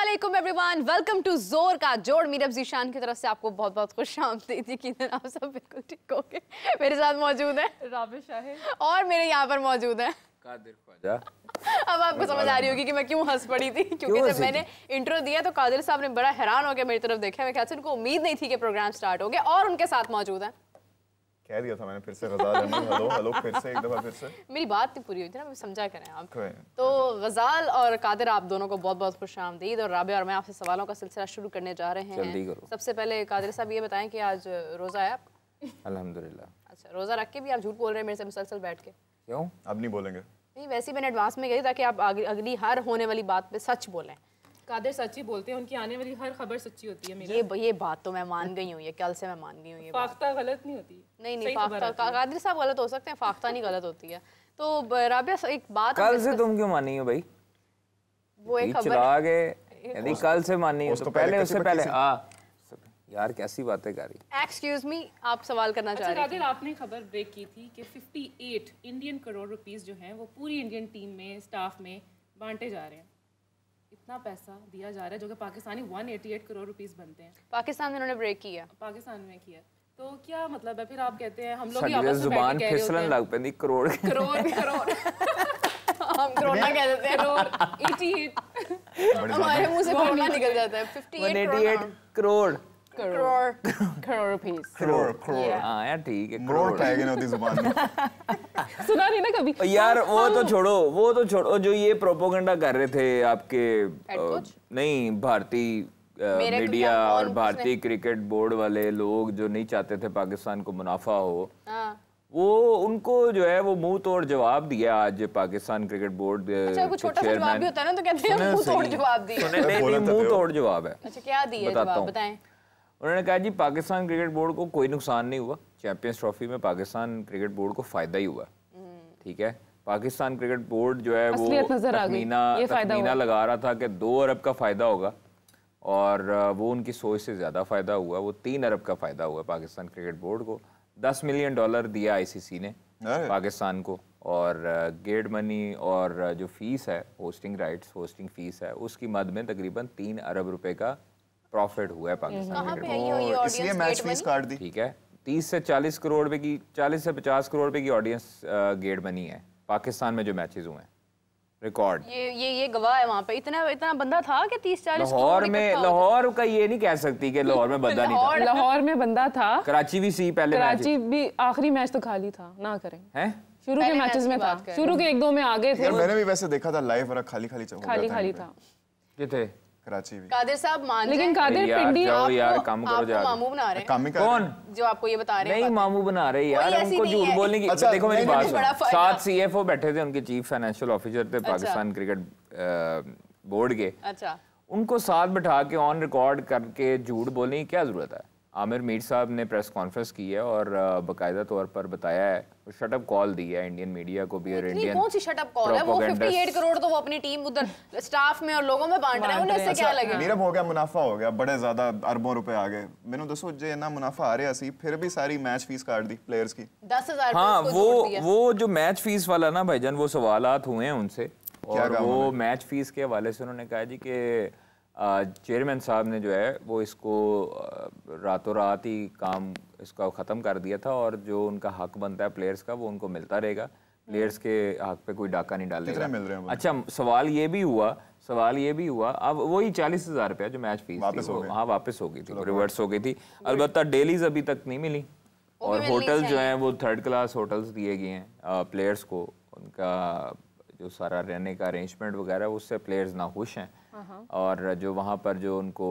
अस्सलामुअलैकुम everyone, welcome to जोर का जोड़। मीरब ज़ीशान की तरफ से आपको बहुत बहुत खुशामदीद। यकीनन आप सब बिल्कुल ठीक हो गए। मेरे साथ मौजूद है राबिया शाहिद और मेरे यहाँ पर मौजूद है कादिर ख्वाजा। अब आपको समझ आ रही होगी कि मैं क्यों हंस पड़ी थी, क्योंकि जब मैंने इंट्रो दिया तो कादिर साहब ने बड़ा हैरान होकर मेरी तरफ देखा। मैं कहती उनको उम्मीद नहीं थी कि प्रोग्राम स्टार्ट हो गया। और उनके साथ मौजूद है, कह दिया था मैंने फिर से गज़ाल हेलो हेलो फिर से एक दफा फिर से मेरी बात नहीं पूरी हुई थी ना, समझा करें आप। तो गज़ाल और कादिर आप दोनों को बहुत बहुत खुशामदीद। और राबिया और मैं आपसे सवालों का सिलसिला शुरू करने जा रहे हैं। जल्दी करो। सबसे पहले कादिर साहब ये बताएं कि आज रोज़ा है आपका? अल्हम्दुलिल्लाह। अच्छा, रोज़ा रख के भी आप झूठ बोल रहे हैं मेरे से मुसलसल बैठ के? क्यों? अब नहीं बोलेंगे। नहीं, वैसे ही मैंने एडवांस में कही ताकि आप अगली हर होने वाली बात पे सच बोलें। कादिर सच्ची बोलते हैं, उनकी आने वाली हर खबर सच्ची होती है। मेरा ये बात तो मैं मान गई हूँ, ये कल से मैं मान गई हूँ। ये फाख्ता गलत नहीं होती। नहीं फाख्ता कादिर साहब गलत हो सकते हैं, फाख्ता नहीं गलत होती है। तो राबिया एक बात कल से तुम क्यों मानी हो भाई? वो एक खबर चला गए यदि कल से मानी हो तो पहले उससे पहले यार कैसी बातें कर रही। एक्सक्यूज मी, आप सवाल करना चाह रहे हैं? कादिर, आपने खबर ब्रेक की थी कि 58 इंडियन करोड़ रुपीस जो हैं वो पूरी इंडियन टीम में स्टाफ में बांटे जा रहे हैं। इतना पैसा दिया जा रहा है जो कि पाकिस्तानी 188 करोड़ रुपीस बनते हैं। पाकिस्तान में उन्होंने ब्रेक किया, पाकिस्तान में किया। तो क्या मतलब है फिर? आप कहते हैं हम लोग ही साडी आपस में जुबान बैठ के कह रहे फिसलन होते लग पैंदी करोड़ करोड़ हम कोरोना कह देते हैं। करोड़ 88 हमारे मुंह से कोरोना निकल जाता है। 188 करोड़ करोड़ रुपीस। करोड़ हाँ यार ठीक है। करोड़ कहेंगे ना होती जुबान में। सुना नहीं ना कभी यार वो तो छोड़ो जो ये प्रोपोगंडा कर रहे थे आपके नहीं भारतीय मीडिया और भारतीय क्रिकेट बोर्ड वाले लोग जो नहीं चाहते थे पाकिस्तान को मुनाफा हो, वो उनको जो है वो मुंह तोड़ जवाब दिया आज पाकिस्तान क्रिकेट बोर्ड अच्छा, कुछ छोटा सा जवाब भी होता है ना, तो कहते हैं मुंह तोड़ जवाब दिया। नहीं मुंह तोड़ जवाब है। अच्छा, क्या दिया जवाब बताएं? उन्होंने कहा जी पाकिस्तान क्रिकेट बोर्ड को कोई नुकसान नहीं हुआ, चैंपियंस ट्रॉफी में पाकिस्तान क्रिकेट बोर्ड को फायदा ही हुआ। ठीक है, पाकिस्तान क्रिकेट बोर्ड जो है वो तखमीना लगा रहा था कि 2 अरब का फायदा होगा और वो उनकी सोच से ज़्यादा फ़ायदा हुआ। वो 3 अरब का फ़ायदा हुआ पाकिस्तान क्रिकेट बोर्ड को। $10 मिलियन दिया ICC ने पाकिस्तान को, और गेट मनी और जो फीस है होस्टिंग राइट्स, होस्टिंग फीस है, उसकी मद में तकरीबन 3 अरब रुपए का प्रॉफिट हुआ है पाकिस्तान क्रिकेट बोर्ड। इसलिए मैच फीस काट दी। ठीक है, 30 से 40 करोड़ रुपए की 40 से 50 करोड़ रुपए की ऑडियंस गेट मनी है पाकिस्तान में जो मैचेस हुए हैं, रिकॉर्ड। ये गवाह है वहाँ पे। इतना बंदा था कि 30-40 लाहौर का ये नहीं कह सकती कि लाहौर में बंदा नहीं था। लाहौर में बंदा था, कराची भी सी पहले कराची भी आखिरी मैच तो खाली था ना करें हैं, शुरू के मैचेस में था, शुरू के 1-2 में आ गए थे। मैंने भी वैसे देखा था लाइव और खाली था कितने कराची भी। कादिर साहब मान, लेकिन कादिर पिंडी यार काम करो यार, मामू बना रहे हैं। कौन जो आपको ये बता रहे हैं? नहीं मामू बना रहे यार, उनको झूठ बोलने की। देखो मेरी बात सुनो, 7 CFO बैठे थे, उनके चीफ फाइनेंशियल ऑफिसर थे पाकिस्तान क्रिकेट बोर्ड के। अच्छा, उनको साथ बिठा के ऑन रिकॉर्ड करके झूठ बोलने की क्या जरूरत है? आमिर मीर साहब ने प्रेस कॉन्फ्रेंस की है और बाकायदा तौर पर बताया है, शटअप कॉल दी है इंडियन मीडिया को भी और इंडियन। कौन सी शटअप कॉल है? वो 58 करोड़ तो वो अपनी टीम उधर स्टाफ में और लोगों में बांट रहे हैं, उन्हें इससे क्या लगे? नीरब हो गया, मुनाफा हो गया, बड़े ज्यादा अरबों रुपए आ गए। मैंने दसो जे ना मुनाफा आ रहा सी, फिर भी सारी मैच फीस काट दी प्लेयर्स की 10,000। हाँ, वो जो मैच फीस वाला ना भाईजान, वो सवालात हुए हैं उनसे, और वो मैच फीस के हवाले से उन्होंने कहा जी कि चेयरमैन साहब ने जो है वो इसको रातों रात ही काम इसका ख़त्म कर दिया था, और जो उनका हक बनता है प्लेयर्स का वो उनको मिलता रहेगा। प्लेयर्स के हक पे कोई डाका नहीं डालेगा। अच्छा, सवाल ये भी हुआ अब वही 40,000 रुपया जो मैच फीस थी, हाँ वापस हो गई थी, रिवर्स हो गई थी। अलबत्ता डेलीज अभी तक नहीं मिली, और होटल जो हैं वो 3rd क्लास होटल्स दिए गए हैं प्लेयर्स को। उनका जो सारा रहने का अरेंजमेंट वगैरह उससे प्लेयर्स नाखुश हैं, और जो वहाँ पर जो उनको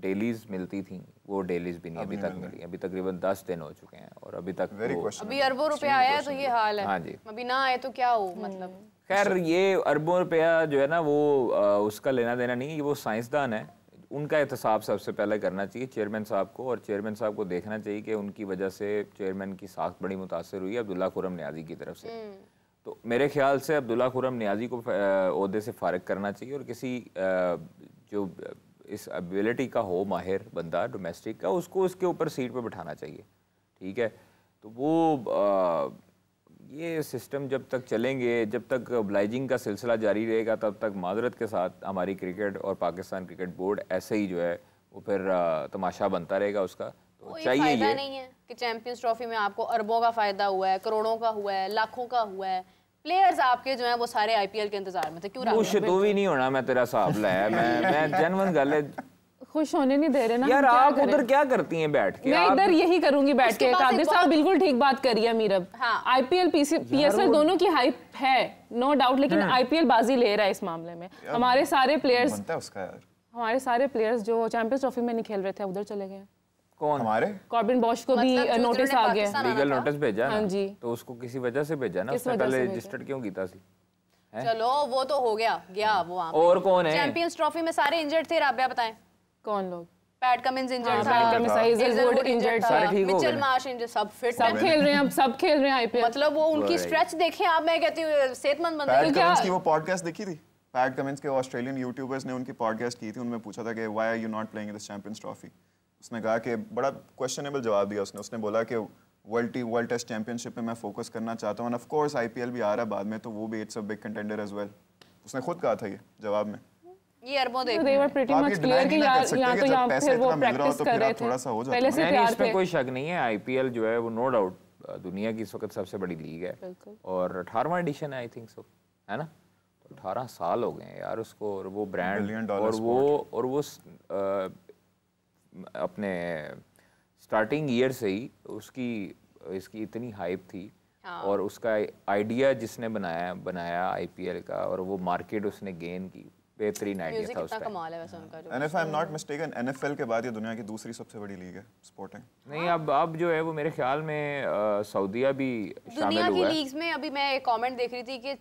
डेलीज मिलती थी वो डेलीज भी नहीं अभी तक मिली। अभी तकरीबन 10 दिन हो चुके हैं और अभी तक अभी अरबों रुपए आया है तो ये हाल है। हाँ जी, अभी ना आए तो क्या हो, मतलब खैर ये अरबों रुपया जो है ना वो उसका लेना देना नहीं, वो साइंसदान है, उनका एहतसाब सबसे पहले करना चाहिए चेयरमैन साहब को, और चेयरमैन साहब को देखना चाहिए कि उनकी वजह से चेयरमैन की साख बड़ी मुतासर हुई है अब्दुल्ला खुर्रम नियाज़ी की तरफ से। तो मेरे ख्याल से अब्दुल्ला खुर्रम नियाज़ी को ओहदे से फारिग करना चाहिए, और किसी जो इस एबिलिटी का हो माहिर बंदा डोमेस्टिक का, उसको उसके ऊपर सीट पे बिठाना चाहिए। ठीक है, तो वो ये सिस्टम जब तक चलेंगे, जब तक ऑब्लाइजिंग का सिलसिला जारी रहेगा, तब तक माजरत के साथ हमारी क्रिकेट और पाकिस्तान क्रिकेट बोर्ड ऐसे ही जो है वो फिर तमाशा बनता रहेगा उसका। तो चाहिए ये नहीं है कि चैंपियंस ट्रॉफी में आपको अरबों का फायदा हुआ है, करोड़ों का हुआ है, लाखों का हुआ है, प्लेयर्स आपके जो हैं वो सारे आईपीएल के इंतजार में थे, क्यों खुश तो भी नहीं होना, मैं तेरा हिसाब लाया, मैं जेन्युइन गल है, खुश होने नहीं दे रहे ना यार। आप उधर क्या करती हैं बैठ के? मैं इधर यही करूंगी बैठ के। कादिर साहब बिल्कुल ठीक बात कर रही है मीरब। आईपीएल पीएसएल दोनों की हाइप है नो डाउट, लेकिन आईपीएल बाजी ले रहा है इस मामले में। हमारे सारे प्लेयर्स जो चैंपियंस ट्रॉफी में नहीं खेल रहे थे उधर चले गए। कौन? हमारे कॉर्बिन बॉश को भी नोटिस आ गया, लीगल नोटिस भेजा। हाँ जी, तो उसको किसी वजह से भेजा ना, उसने पहले रजिस्टर्ड क्यों कीता सी? चलो वो तो हो गया वो। और कौन है? चैंपियंस ट्रॉफी में सारे इंजर्ड थे, राबिया बताएं कौन लोग? पैट कमिंस इंजर्ड था, हेजलवुड इंजर्ड था, मिचेल मार्श इंजर्ड, सब फिट, सब खेल रहे हैं, अब सब खेल रहे हैं आईपीएल। मतलब वो उनकी स्ट्रेच देखें आप, मैं कहती हूँ सेहतमंद बंदे। पैट कमिंस की वो पॉडकास्ट देखी थी? पैट कमिंस के ऑस्ट्रेलियन यूट्यूबर्स ने उनकी पॉडकास्ट की थी, उनमें पूछा था कि why are you not playing this Champions Trophy. उसने कहा कि बड़ा क्वेश्चनेबल जवाब दिया उसने बोला कि वर्ल्ड टेस्ट चैंपियनशिप में मैं फोकस करना चाहता हूँ, एंड ऑफ कोर्स आईपीएल भी आ रहा है बाद में, तो वो भी it's a big contender as well. उसने खुद कहा था ये जवाब में। ये अरबों देख they were pretty much clear कि यहाँ तो यहाँ फिर वो प्रैक्टिस कर रहे थे, पहले से तैयार थे। इसमें कोई शक नहीं है, आईपीएल जो है वो नो डाउट दुनिया की इस वक्त सबसे बड़ी लीग है, और 18वां एडिशन है आई थिंक सो, है ना? तो 18 साल हो गए यार उसको, और वो ब्रांड और वो अपने स्टार्टिंग ईयर से ही इसकी इतनी हाइप थी। और उसका आइडिया जिसने बनाया आईपीएल का, और वो मार्केट उसने गेन की, बेहतरीन आइडिया था उसका। कमाल है वैसे उनका जो। And if I'm not mistaken, NFL के बाद ये दुनिया की दूसरी सबसे बड़ी लीग है स्पोर्टिंग। नहीं, अब जो है वो मेरे ख्याल में सऊदीया भी शामिल हुआ है। दुनिया की लीग्स में अभी मैं एक कमेंट देख रही थी कि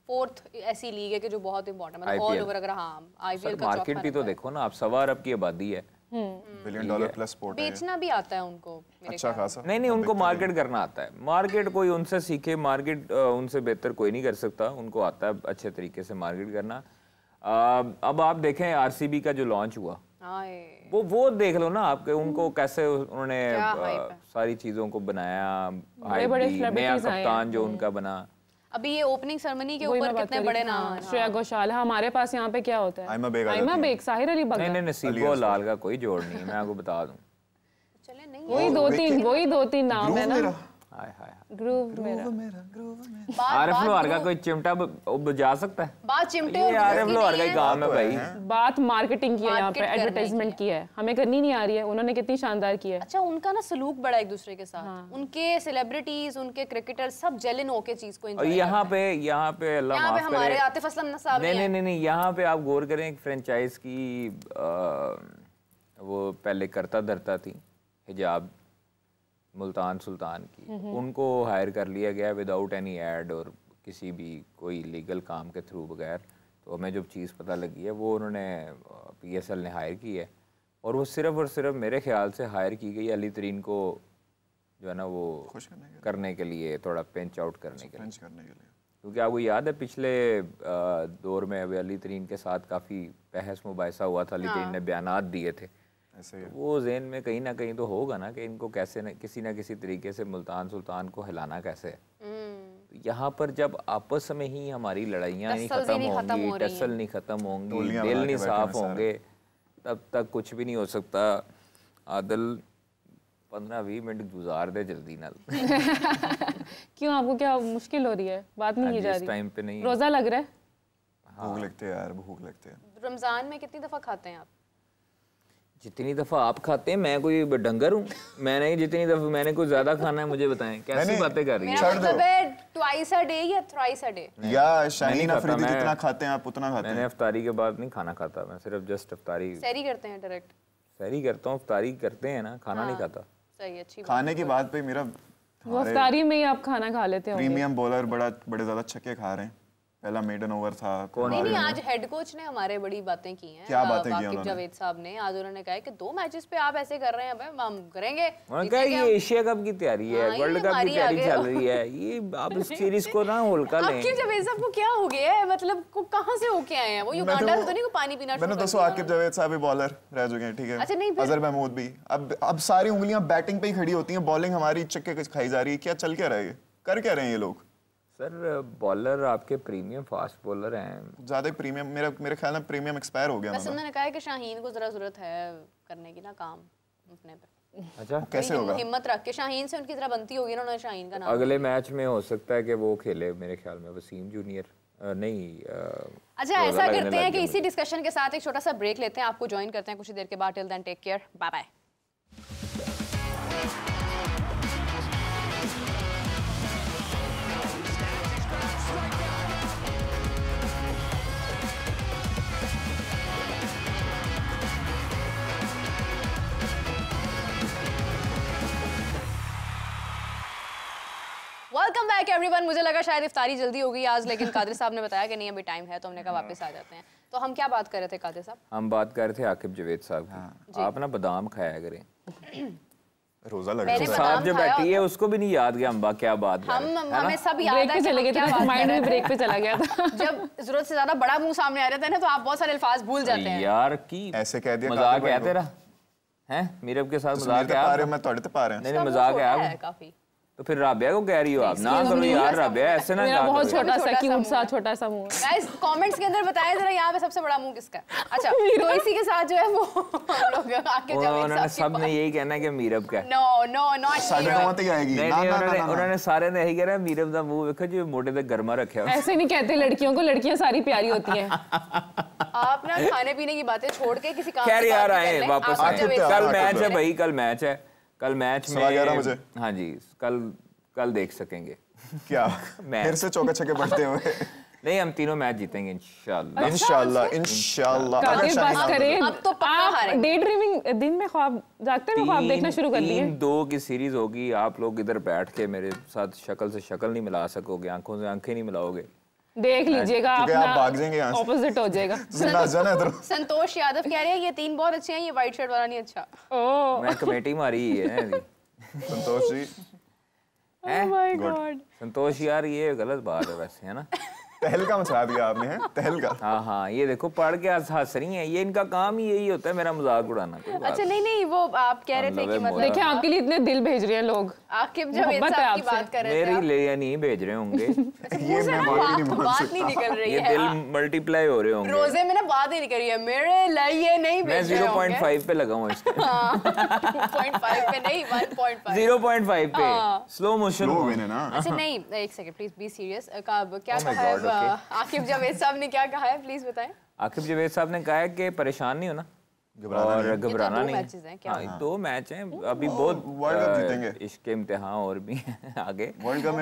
4th ऐसी लीग है कि जो बहुत इंपॉर्टेंट है, ऑल ओवर। अगर आईपीएल का मार्केट भी तो देखो ना, आप 1.25 अरब की आबादी है, $1 बिलियन प्लस स्पोर्ट है। बेचना भी आता है उनको अच्छा खासा। नहीं, उनको मार्केट करना आता है। मार्केट कोई उनसे सीखे, मार्केट उनसे बेहतर कोई नहीं कर सकता, उनको आता है अच्छे तरीके से मार्केट करना। अब आप देखें आरसीबी का जो लॉन्च हुआ, वो देख लो ना आपके, उनको कैसे उन्होंने सारी चीजों को बनाया, नया कप्तान जो उनका बना। अभी ये ओपनिंग सेरेमनी के ऊपर कितने बड़े नाम हैं। श्रेया घोषाल, हमारे पास यहाँ पे क्या होता है? आइमा बेग, साहिर अली बग्गा। नहीं, नसीबो लाल का कोई जोड़ नहीं है, मैं आपको बता दूं। चले नहीं, वही दो तीन नाम है ना। हाय हाय, ग्रूव मेरा। आरिफ लोहार का कोई चिमटा बजा सकता है? बात चिमटे और आरिफ लोहार का ही काम है भाई। बात मार्केटिंग की है, यहाँ पे एडवर्टाइजमेंट की है, हमें करनी नहीं आ रही है, उन्होंने कितनी शानदार की है। अच्छा, उनका ना सलूक बड़ा एक दूसरे के साथ, उनके सेलिब्रिटीज, उनके क्रिकेटर सब जेलन होके चीज को एंजॉय। यहाँ पे अल्लाह माफ करे, हमारे आतिफ असलम साहब नहीं, यहाँ पे आप गौर करें, एक फ्रेंचाइज की वो पहले करता धरता थी हिजाब, मुल्तान सुल्तान की, उनको हायर कर लिया गया विदाउट एनी एड और किसी भी कोई लीगल काम के थ्रू बगैर। तो हमें जो चीज़ पता लगी है वो उन्होंने पीएसएल ने हायर की है, और वो सिर्फ और सिर्फ मेरे ख्याल से हायर की गई अली तरीन को जो है ना वो करने के लिए, थोड़ा पेंच आउट करने के लिए। क्योंकि आपको याद है पिछले दौर में अली तरीन के साथ काफ़ी बहस मुबाहिसा हुआ था, अली तरीन ने बयानात दिए थे, तो वो ज़हन में कहीं ना कहीं तो होगा ना कि इनको कैसे किसी ना किसी तरीके से मुल्तान सुल्तान को हिलाना कैसे है। तो यहाँ पर जब आपस में ही हमारी लड़ाइयाँ नहीं ख़त्म होंगी, टसल नहीं ख़त्म होंगी, दिल नहीं साफ होंगे, तब तक कुछ भी नहीं हो सकता। आदिल 15-20 मिनट गुजार दे जल्दी ना। क्यों, आपको क्या मुश्किल हो रही है? बात नहीं की जा रही? टाइम पे नहीं, रोजा लग रहा है? भूख लगती है यार, भूख लगती है। रमजान में कितनी दफा खाते हैं आप? जितनी दफा आप खाते हैं, मैं कोई डंगर हूँ? मैंने जितनी दफा, मैंने कुछ ज्यादा खाना है, मुझे बताएं कैसी बातें कर रही हैं? मेरा मतलब है ट्वाइस अ डे या थ्राइस अ डे, या शाहीन अफरीदी जितना खाते हैं आप उतना खाते हैं? मैंने इफ्तारी के बाद नहीं खाना खाता, मैं सिर्फ जस्ट इफ्तारी। सहरी करते हैं डायरेक्ट? सहरी करता हूँ, इफ्तारी करते हैं ना, खाना नहीं खाता। सही, अच्छी बात। खाने की बात पे मेरा वो इफ्तारी में ही आप खाना खा लेते हो? प्रीमियम बॉलर बड़े ज्यादा छक्के खा रहे हैं, पहला मेडन ओवर था। नहीं, आज हेड कोच ने हमारे बड़ी बातें की हैं। क्या बातें की वाकिब जावेद साहब ने आज उन्होंने कहा कि 2 मैचेस पे आप ऐसे कर रहे हैं, भाई हम करेंगे। उन्होंने कहा ये एशिया कप की तैयारी है, वर्ल्ड कप की तैयारी चल रही है, ये आप इस सीरीज को ना होलका लें। आकिब जावेद साहब को क्या हो गया है, मतलब को कहां से होके आए हैं वो? युगांडा से तो नहीं को पानी पीना मैंने दोस्तों आकिब जावेद साहब भी बॉलर रह चुके हैं, ठीक है। अच्छा, नहीं, अजहर महमूद भी। अब सारी उंगलियां बैटिंग पे ही खड़ी होती हैं, बॉलिंग हमारी चक्के खाई जा रही है। क्या चल क्या रहा है, कर क्या रहे हैं ये लोग? सर बॉलर आपके प्रीमियम फास्ट बॉलर हैं, ज्यादा प्रीमियम, मेरे ख्याल में प्रीमियम एक्सपायर हो गया। बस उन्होंने कहा है कि शाहीन को जरा जरूरत है करने की ना काम अपने पे। अच्छा कैसे होगा? हिम्मत रख के शाहीन से उनकी तरह बनती होगी ना, उन्होंने शाहीन का नाम। अगले मैच में हो सकता है कि वो खेले मेरे ख्याल में, वसीम जूनियर नहीं। अच्छा ऐसा करते हैं कि इसी डिस्कशन के साथ एक छोटा सा ब्रेक लेते हैं, आपको ज्वाइन करते हैं कुछ देर के बाद। Till then take care, bye bye. Welcome back everyone. मुझे लगा शायद इफ्तारी जल्दी होगी आज, लेकिन कादिर साहब ने बताया कि नहीं अभी टाइम है, तो हमने कहा वापस आ जाते हैं। तो हम क्या बात कर रहे थे कादिर साहब? हम बात कर रहे थे आकिब जावेद साहब की। आप ना बादाम खाया करें, रोजा लग रहा है। साहब जो बैठी है उसको भी नहीं याद गया हम क्या बात हमें सब याद है, चले गए थे, माइंड में ब्रेक पे चला गया था। जब जरूरत से ज्यादा बड़ा मुंह सामने आ जाता है ना, तो आप बहुत सारे अल्फाज भूल जाते हैं। यार की ऐसे कह दिया, मजाक है तेरा हैं? मीरब के साथ मजाक है? मैं तोड़े तो पा रहे हैं। नहीं मजाक है काफी। तो फिर राबिया को कह रही हो आप? ना करो यार राबिया, ऐसे ना मेरा बहुत छोटा सा क्यूट सा छोटा सा मुंह है। गाइस कमेंट्स के अंदर बताएं जरा यहाँ पे सबसे बड़ा मुंह किसका है। अच्छा तो इसी के साथ जो है वो हम लोग आके उन्होंने सब ने यही कहना है कि मीरब का है। नो नो नॉट साढ़े मत ही आएगी। नहीं उन्होंने सारे ने यही कहना मीरब दा मुंह देखो जो मोटे तक गर्मा रखे हो। ऐसे नहीं कहते लड़कियों को, लड़कियां सारी प्यारी होती हैं। आप ना खाने पीने की बातें छोड़ के किसी काम खैर यार आए वापस आए। कल मैच है भाई, कल मैच है। कल मैच में 11 बजे। हाँ जी कल देख सकेंगे क्या फिर से चौके छक्के बढ़ते हुए? नहीं हम तीनों मैच जीतेंगे इंशाल्लाह। इंशाल्लाह। कादिर बात करें, अब तो आप डे ड्रीमिंग, दिन में ख्वाब जागते हुए ख्वाब देखना शुरू कर दिए। 3-2 की सीरीज होगी, आप लोग इधर बैठ के मेरे साथ शक्ल से शक्ल नहीं मिला सकोगे, आंखों से आंखें नहीं मिलाओगे। देख लीजिएगा आप भाग जाएंगे यहाँ से, ऑपोजिट हो जाएगा। संतोष यादव कह रहे हैं ये 3 बहुत अच्छे हैं, ये व्हाइट शर्ट वाला नहीं अच्छा। मैं कमेटी मारी है Santosh ji. Oh my God. संतोष यार ये गलत बात है वैसे, है ना? तहलका मचा दिया आपने, है तहलका। हाँ ये देखो पढ़ के हंस रही हैं, ये इनका काम ही यही होता है मेरा मजाक उड़ाना। अच्छा नहीं वो आप कह रहे थे कि मतलब देखिए आपके लिए इतने दिल भेज रहे हैं लोग, आकिब जावेद साहब की बात कर रहे थे। मेरे लिए नहीं भेज रहे होंगे। ये मैं बात नहीं निकल रही है, ये दिल मल्टीप्लाई हो रहे होंगे। रोजे में ना बात ही नहीं करी है, मेरे लिए नहीं भेज रहे होंगे। मैं 0.5 पे लगा हूँ इसके। 2.5 पे नहीं 1.5 0.5 पे स्लो मोशन हो गए ना। अच्छा नहीं एक सेकंड प्लीज बी सीरियस। क्या कहा है आकिब जावेद साहब ने, क्या कहा है प्लीज बताएं। आकिब जावेद साहब ने कहा है कि परेशान नहीं होना और घबराना नहीं। 2 मैच हैं अभी, बहुत वर्ल्ड कप जीतेंगे। इसके इम्तिहान और भी आगे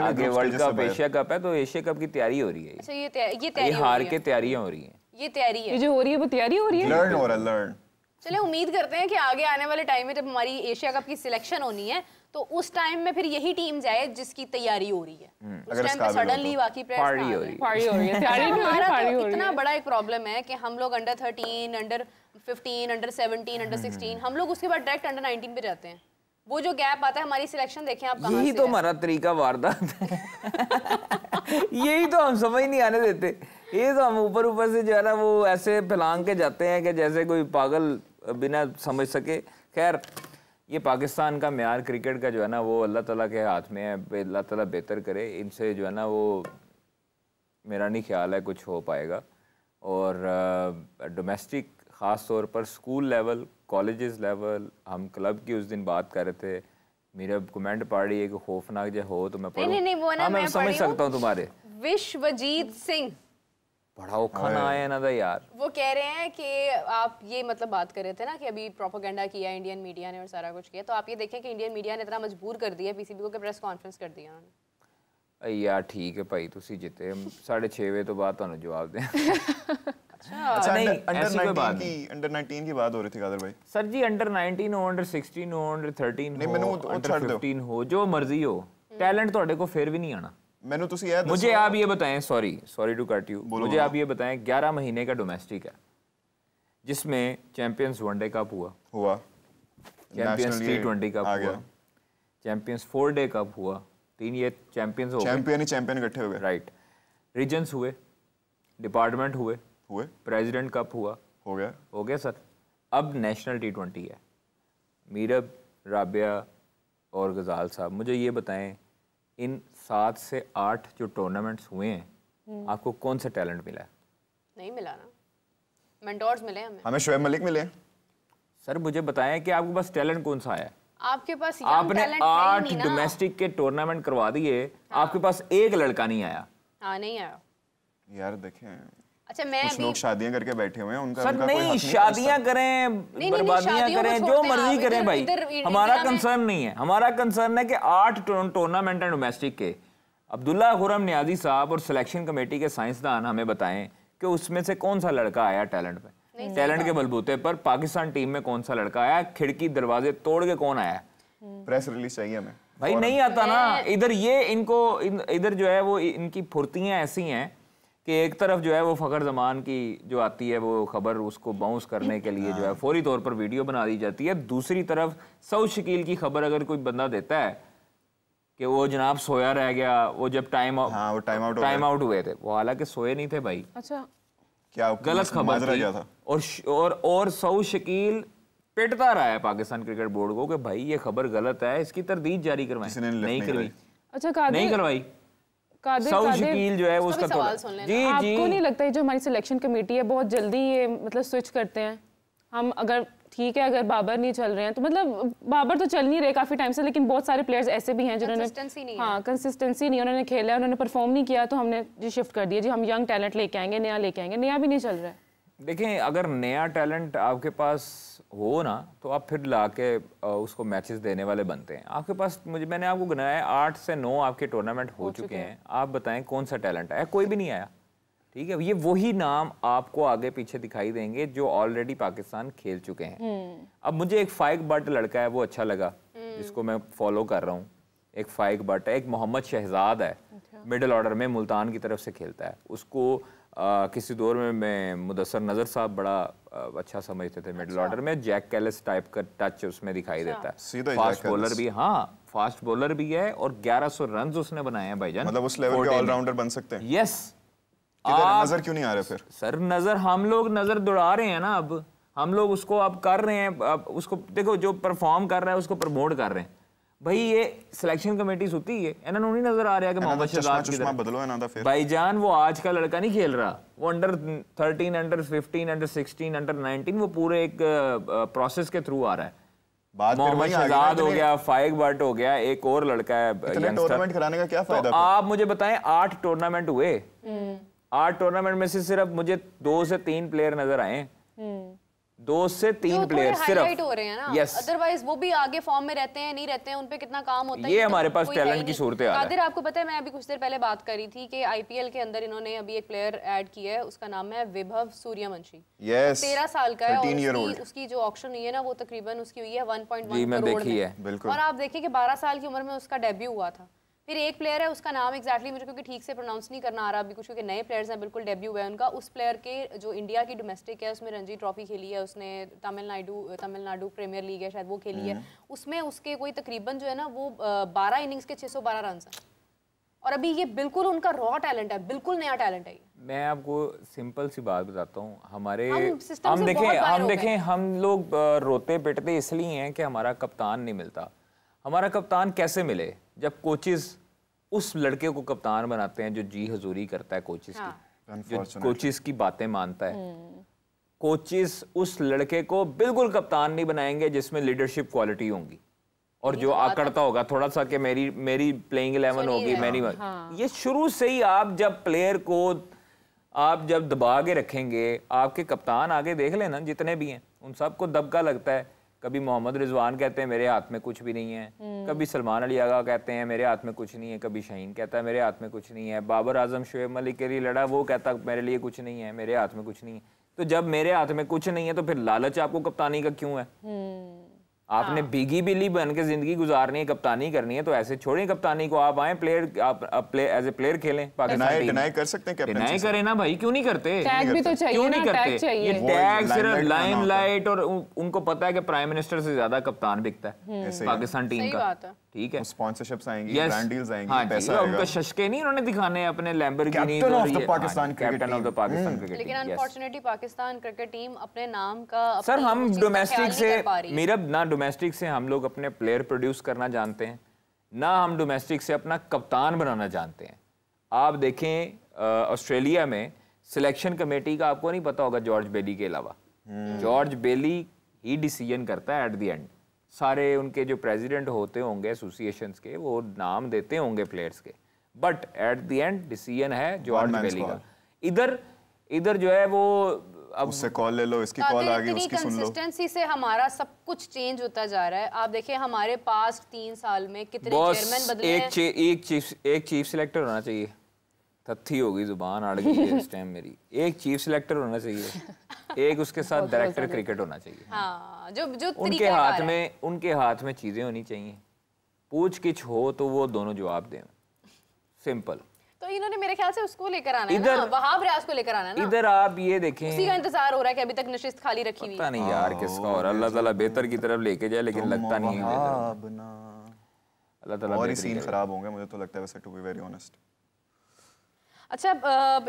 आगे वर्ल्ड कप एशिया कप है, तो एशिया कप की तैयारी हो रही है। अच्छा ये तैयारी हार के तैयारियां हो रही हैं, ये तैयारी है, ये जो हो रही है वो तैयारी हो रही है। लर्न हो रहा है, लर्न। चले उम्मीद करते हैं कि आगे आने वाले टाइम में जब हमारी एशिया कप की सिलेक्शन होनी है तो उस टाइम में फिर यही टीम जाए जिसकी तैयारी हो रही है। उस टाइम पे सडनली बाकी प्लेयर्स पार्टी हो रही है, पार्टी हो रही है, तैयारी नहीं हो रही, पार्टी हो रही है। इतना बड़ा एक प्रॉब्लम है कि हम लोग अंडर 13, अंडर 15, अंडर 17, अंडर 16, हम लोग उसके बाद डायरेक्ट अंडर 19 पे जाते हैं। वो जो गैप आता है हमारी सिलेक्शन देखें आप कहां से। यही तो हमारा तरीका वारदात है। यही तो हम समझ नहीं आने देते। ये तो हम ऊपर से जो है ना वो ऐसे फैलांग के जाते हैं कि जैसे कोई पागल बिना समझ सके। खैर ये पाकिस्तान का म्यार क्रिकेट का जो है ना वो अल्लाह ताला के हाथ में है, अल्लाह ताला बेहतर करे। इनसे जो है ना वो मेरा नहीं ख्याल है कुछ हो पाएगा। और डोमेस्टिक ख़ास तौर पर स्कूल लेवल, कॉलेजेस लेवल, हम क्लब की उस दिन बात कर रहे थे, मेरा कमेंट पढ़ रही है कि खौफनाक जो हो तो मैं पढ़ूं। नहीं वो ना मैं समझ सकता हूँ तुम्हारे। विश्वजीत सिंह बड़ा औखा ना आया ना था यार। वो कह रहे हैं कि आप ये मतलब बात कर रहे थे ना कि अभी प्रोपेगेंडा किया इंडियन मीडिया ने और सारा कुछ किया, तो आप ये देखें कि इंडियन मीडिया ने इतना मजबूर कर दिया पीसीबी को कि प्रेस कॉन्फ्रेंस कर दिया उन्होंने। यार ठीक है भाई तुसी जिते, 6:30 बजे तो बाद ਤੁਹਾਨੂੰ ਜਵਾਬ दें। अच्छा नहीं अंडर 19 की बात हो रही थी कादर भाई। सर जी अंडर 19 हो, अंडर 16 हो, अंडर 13 नहीं हो, अंडर 15 हो, जो मर्जी हो, टैलेंट ਤੁਹਾਡੇ को फिर भी नहीं आना। मैंने तो याद मुझे आप ये बताएं, सॉरी टू कट यू, मुझे आप ये बताएं 11 महीने का डोमेस्टिक है जिसमें चैंपियंस वनडे कप हुआ, चैंपियंस T20 कप हुआ, चैंपियंस 4-डे कप हुआ, 3 ये चैंपियंस हो गए, चैंपियन इकट्ठे हो गए, राइट। रीजन्स हुए, डिपार्टमेंट हुए, प्रेसिडेंट कप हुआ, हो गया सर। अब नेशनल T20 है। मीरब, राबिया और गजाल साहब मुझे ये बताएं इन 7 से 8 जो टूर्नामेंट्स हुए हैं, आपको कौन सा टैलेंट मिला है? नहीं मिला ना, मेंटोर्स मिले हमें शोएब मलिक मिले। सर मुझे बताएं कि आपके पास टैलेंट कौन सा आया? आपके पास आपने 8 डोमेस्टिक के टूर्नामेंट करवा दिए, आपके पास एक लड़का नहीं आया। हाँ नहीं आया यार देखें, अच्छा मैं कुछ लोग शादियां करके बैठे हुए हैं, उनका सर नहीं, शादियां करें, बर्बादियां करें, जो मर्जी करें भाई, हमारा कंसर्न नहीं है। हमारा कंसर्न है कि 8 टूर्नामेंट हैं डोमेस्टिक के। अब्दुल्ला खुरम नियाजी साहब और सिलेक्शन कमेटी के साइंसदान हमें बताएं कि उसमें से कौन सा लड़का आया टैलेंट पे, टैलेंट के बलबूते पर पाकिस्तान टीम में कौन सा लड़का आया, खिड़की दरवाजे तोड़ के कौन आया? प्रेस रिलीज चाहिए हमें भाई, नहीं आता ना। इधर ये इनको इधर जो है वो इनकी फुर्तियां ऐसी हैं कि एक तरफ जो है वो फखर जमान की जो आती है वो खबर, उसको बाउंस करने के लिए जो है फौरी तौर पर वीडियो बना दी जाती है। दूसरी तरफ सऊद शकील की खबर अगर कोई बंदा देता है कि वो जनाब सोया रह गया, वो जब टाइम आउट हुए थे, वो हालांकि सोए नहीं थे भाई। अच्छा, क्या गलत खबर थी। और सऊद शकील पिटता रहा है पाकिस्तान क्रिकेट बोर्ड को कि भाई ये खबर गलत है, इसकी तरदीद जारी करवाएं। नहीं करवाई। अच्छा, नहीं करवाई। सऊद शकील जो है वो उसका जी आपको नहीं लगता है जो हमारी सिलेक्शन कमेटी है बहुत जल्दी ये मतलब स्विच करते हैं? हम अगर ठीक है, अगर बाबर नहीं चल रहे हैं तो मतलब बाबर तो चल नहीं रहे काफी टाइम से, लेकिन बहुत सारे प्लेयर्स ऐसे भी हैं जिन्होंने कंसिस्टेंसी नहीं, उन्होंने खेला, उन्होंने परफॉर्म नहीं किया, तो हमने जी शिफ्ट कर दिया जी हम यंग टैलेंट लेके आएंगे, नया लेके आएंगे। नया भी नहीं चल रहा है। देखें, अगर नया टैलेंट आपके पास हो ना तो आप फिर ला के उसको मैचेस देने वाले बनते हैं। आपके पास मैंने आपको गिनाया 8 से 9 आपके टूर्नामेंट हो चुके हैं। आप बताएं कौन सा टैलेंट आया? कोई भी नहीं आया। ठीक है, ये वही नाम आपको आगे पीछे दिखाई देंगे जो ऑलरेडी पाकिस्तान खेल चुके हैं। अब मुझे एक फाइक बट लड़का है वो अच्छा लगा, जिसको मैं फॉलो कर रहा हूँ। एक फाइक बट है, एक मोहम्मद शहजाद है, मिडिल ऑर्डर में मुल्तान की तरफ से खेलता है। उसको किसी दौर में मैं मुदस्सर नज़र साहब बड़ा अच्छा समझते थे मिडिल ऑर्डर में। जैक कैलिस टाइप का टच उसमें दिखाई देता है। फास्ट बॉलर भी, हाँ फास्ट बॉलर भी है, और 1100 रन उसने बनाए हैं भाईजान। मतलब उस लेवल के ऑलराउंडर बन सकते हैं। यस। नजर क्यों नहीं आ रहा फिर? सर नजर हम लोग नजर दौड़ा रहे हैं ना। अब हम लोग उसको अब कर रहे हैं, अब उसको देखो जो परफॉर्म कर रहा है उसको प्रमोट कर रहे हैं भाई। ये सिलेक्शन कमेटी होती है, इन्होंने नहीं नजर आ रहा है कि मोहम्मद शहजाद की तरफ भाईजान वो आज का लड़का नहीं खेल रहा, वो अंडर 13, अंडर 15, अंडर 16, अंडर 19 वो पूरे एक प्रोसेस के थ्रू आ रहा है। मोहम्मद शहजाद हो गया, फाइक बट हो गया, एक और लड़का है टूर्नामेंट कराने का क्या फायदा? आप मुझे बताएं 8 टूर्नामेंट हुए, 8 टूर्नामेंट में से सिर्फ मुझे 2 से 3 प्लेयर नजर आए। 2 से 3 प्लेयर सिर्फ हो रहे हैं ना। अदरवाइज वो भी आगे फॉर्म में रहते हैं नहीं रहते हैं, उन पे कितना काम होता है। ये हमारे पास टैलेंट की सूरत है। कादिर आपको पता है मैं अभी कुछ देर पहले बात करी थी कि आईपीएल के अंदर इन्होंने अभी एक प्लेयर ऐड किया है, उसका नाम है विभव सूर्यवंशी। 13 साल का है और उसकी जो ऑक्शन हुई है ना वो तकरीबन उसकी हुई है 1.1 करोड़ में। और आप देखिए कि 12 साल की उम्र में उसका डेब्यू हुआ था। फिर एक प्लेयर है, उसका नाम एग्जैक्टली मुझे क्योंकि ठीक से प्रोनाउंस नहीं करना आ रहा अभी कुछ, क्योंकि नए प्लेयर्स हैं, बिल्कुल डेब्यू हुआ है उनका। उस प्लेयर के जो इंडिया की डोमेस्टिक है उसमें रणजी ट्रॉफी खेली है उसने, तमिलनाडु प्रीमियर लीग है शायद वो खेली है, उसमें उसके कोई तकरीबन जो है ना वो 12 इनिंग्स के 612 रन हैं। और अभी ये बिल्कुल उनका रॉ टैलेंट है, बिल्कुल नया टैलेंट है। मैं आपको सिंपल सी बात बताता हूँ, हम देखें हम लोग रोते पिटते इसलिए हैं कि हमारा कप्तान नहीं मिलता। हमारा कप्तान कैसे मिले? जब कोचेस उस लड़के को कप्तान बनाते हैं जो जी हजूरी करता है कोचेस की, जो कोचेस की बातें मानता है। कोचेस उस लड़के को बिल्कुल कप्तान नहीं बनाएंगे जिसमें लीडरशिप क्वालिटी होंगी और जो आकड़ता होगा थोड़ा सा कि मेरी प्लेइंग 11 होगी, ये शुरू से ही आप जब प्लेयर को आप जब दबा के रखेंगे, आपके कप्तान आगे देख लेना जितने भी हैं उन सबको दबका लगता है। कभी मोहम्मद रिजवान कहते हैं मेरे हाथ में कुछ भी नहीं है, कभी सलमान अली आगा कहते हैं मेरे हाथ में कुछ नहीं है, कभी शाहीन कहता है मेरे हाथ में कुछ नहीं है, बाबर आजम शोएब मलिक के लिए लड़ा, वो कहता मेरे लिए कुछ नहीं है, मेरे हाथ में कुछ नहीं है। तो जब मेरे हाथ में कुछ नहीं है तो फिर लालच आपको कप्तानी का क्यों है? आपने भीगी बिल्ली बन के जिंदगी गुजारनी है, कप्तानी करनी है, तो ऐसे छोड़ें कप्तानी को, आप आए प्लेयर, आप एज ए प्लेयर खेलें। पाकिस्तान डिनाई कर सकते हैं, डिनाई करें ना भाई, क्यों नहीं करते? टैग भी तो चाहिए, क्यों नहीं करते? ये टैग सिर्फ लाइमलाइट, और उनको पता है कि प्राइम मिनिस्टर से ज्यादा कप्तान बिकता है पाकिस्तान टीम का। ठीक है, स्पॉन्सरशिप्स आएंगी, ब्रांड डील्स आएंगी, पैसा आएगा। उनका शशके नहीं उन्होंने दिखाने अपने Lamborghini, captain of the Pakistan cricket. लेकिन अनफॉर्चुनेटली पाकिस्तान क्रिकेट टीम अपने नाम का सर हम डोमेस्टिक से मीरब ना डोमेस्टिक से हम लोग अपने प्लेयर प्रोड्यूस करना जानते हैं, ना हम डोमेस्टिक से अपना कप्तान बनाना जानते हैं। आप देखें ऑस्ट्रेलिया में सिलेक्शन कमेटी का आपको नहीं पता होगा जॉर्ज बेली के अलावा। जॉर्ज बेली ही डिसीजन करता है एट द एंड। सारे उनके जो प्रेसिडेंट होते होंगे एसोसिएशंस के, वो नाम देते होंगे प्लेयर्स के, but at the end decision है जॉर्ज बेली का। इधर जो है वो अब उससे कॉल ले लो, इसकी कॉल आ गई, उसकी सुन लो। कंसिस्टेंसी से हमारा सब कुछ चेंज होता जा रहा है। आप देखिए हमारे पास्ट 3 साल में कितने चेयरमैन बदले हैं। एक चीफ सिलेक्टर होना चाहिए। थत्थी हो गई, जुबान अड़ गई है इस टाइम मेरी। एक चीफ सिलेक्टर होना चाहिए, एक उसके साथ डायरेक्टर क्रिकेट होना चाहिए। हाँ, जो उनके हाथ में चीजें होनी चाहिए। पूछ किछ हो तो वो दोनों जवाब दें, सिंपल। तो इन्होंने मेरे ख्याल से उसको लेकर आना है ना, वहाब रियाज को लेकर आना है ना। इधर आप ये देखें, उसी का इंतजार हो रहा है कि अभी तक नशिस्त खाली रखी हुई है। पता नहीं यार किसका, और अल्लाह ताला बेहतर की तरफ लेके जाए, लेकिन लगता नहीं है अल्लाह ताला। और ही सीन खराब होंगे मुझे तो लगता है वैसे, टू बी वेरी ऑनेस्ट। अच्छा,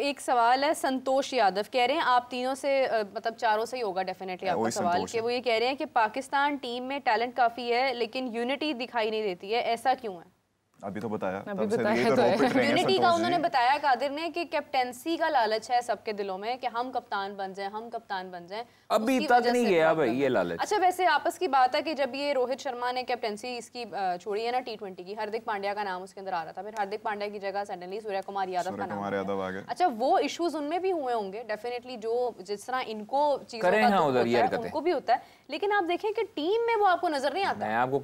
एक सवाल है, संतोष यादव कह रहे हैं आप तीनों से मतलब चारों से ही होगा डेफिनेटली आपका सवाल, कि वो ये कह रहे हैं कि पाकिस्तान टीम में टैलेंट काफी है लेकिन यूनिटी दिखाई नहीं देती है, ऐसा क्यों है? अभी तो बताया यूनिटी का उन्होंने बताया कादिर ने कि कैप्टेंसी का लालच है सबके दिलों में कि हम कप्तान बन जाएं, हम कप्तान बन जाएं। अभी तक नहीं गया भाई ये लालच। अच्छा, वैसे आपस की बात है कि जब ये रोहित शर्मा ने कैप्टेंसी इसकी छोड़ी है ना T20 की, हार्दिक पांड्या का नाम उसके अंदर आ रहा था, फिर हार्दिक पांड्या की जगह सडनली सूर्य कुमार यादव का नाम आ गया। अच्छा, वो इश्यूज उनमें भी हुए होंगे डेफिनेटली, जो जिस तरह इनको चीजों का उनको भी होता है, लेकिन आप देखें कि टीम में वो आपको नजर नहीं आता। मैं आपको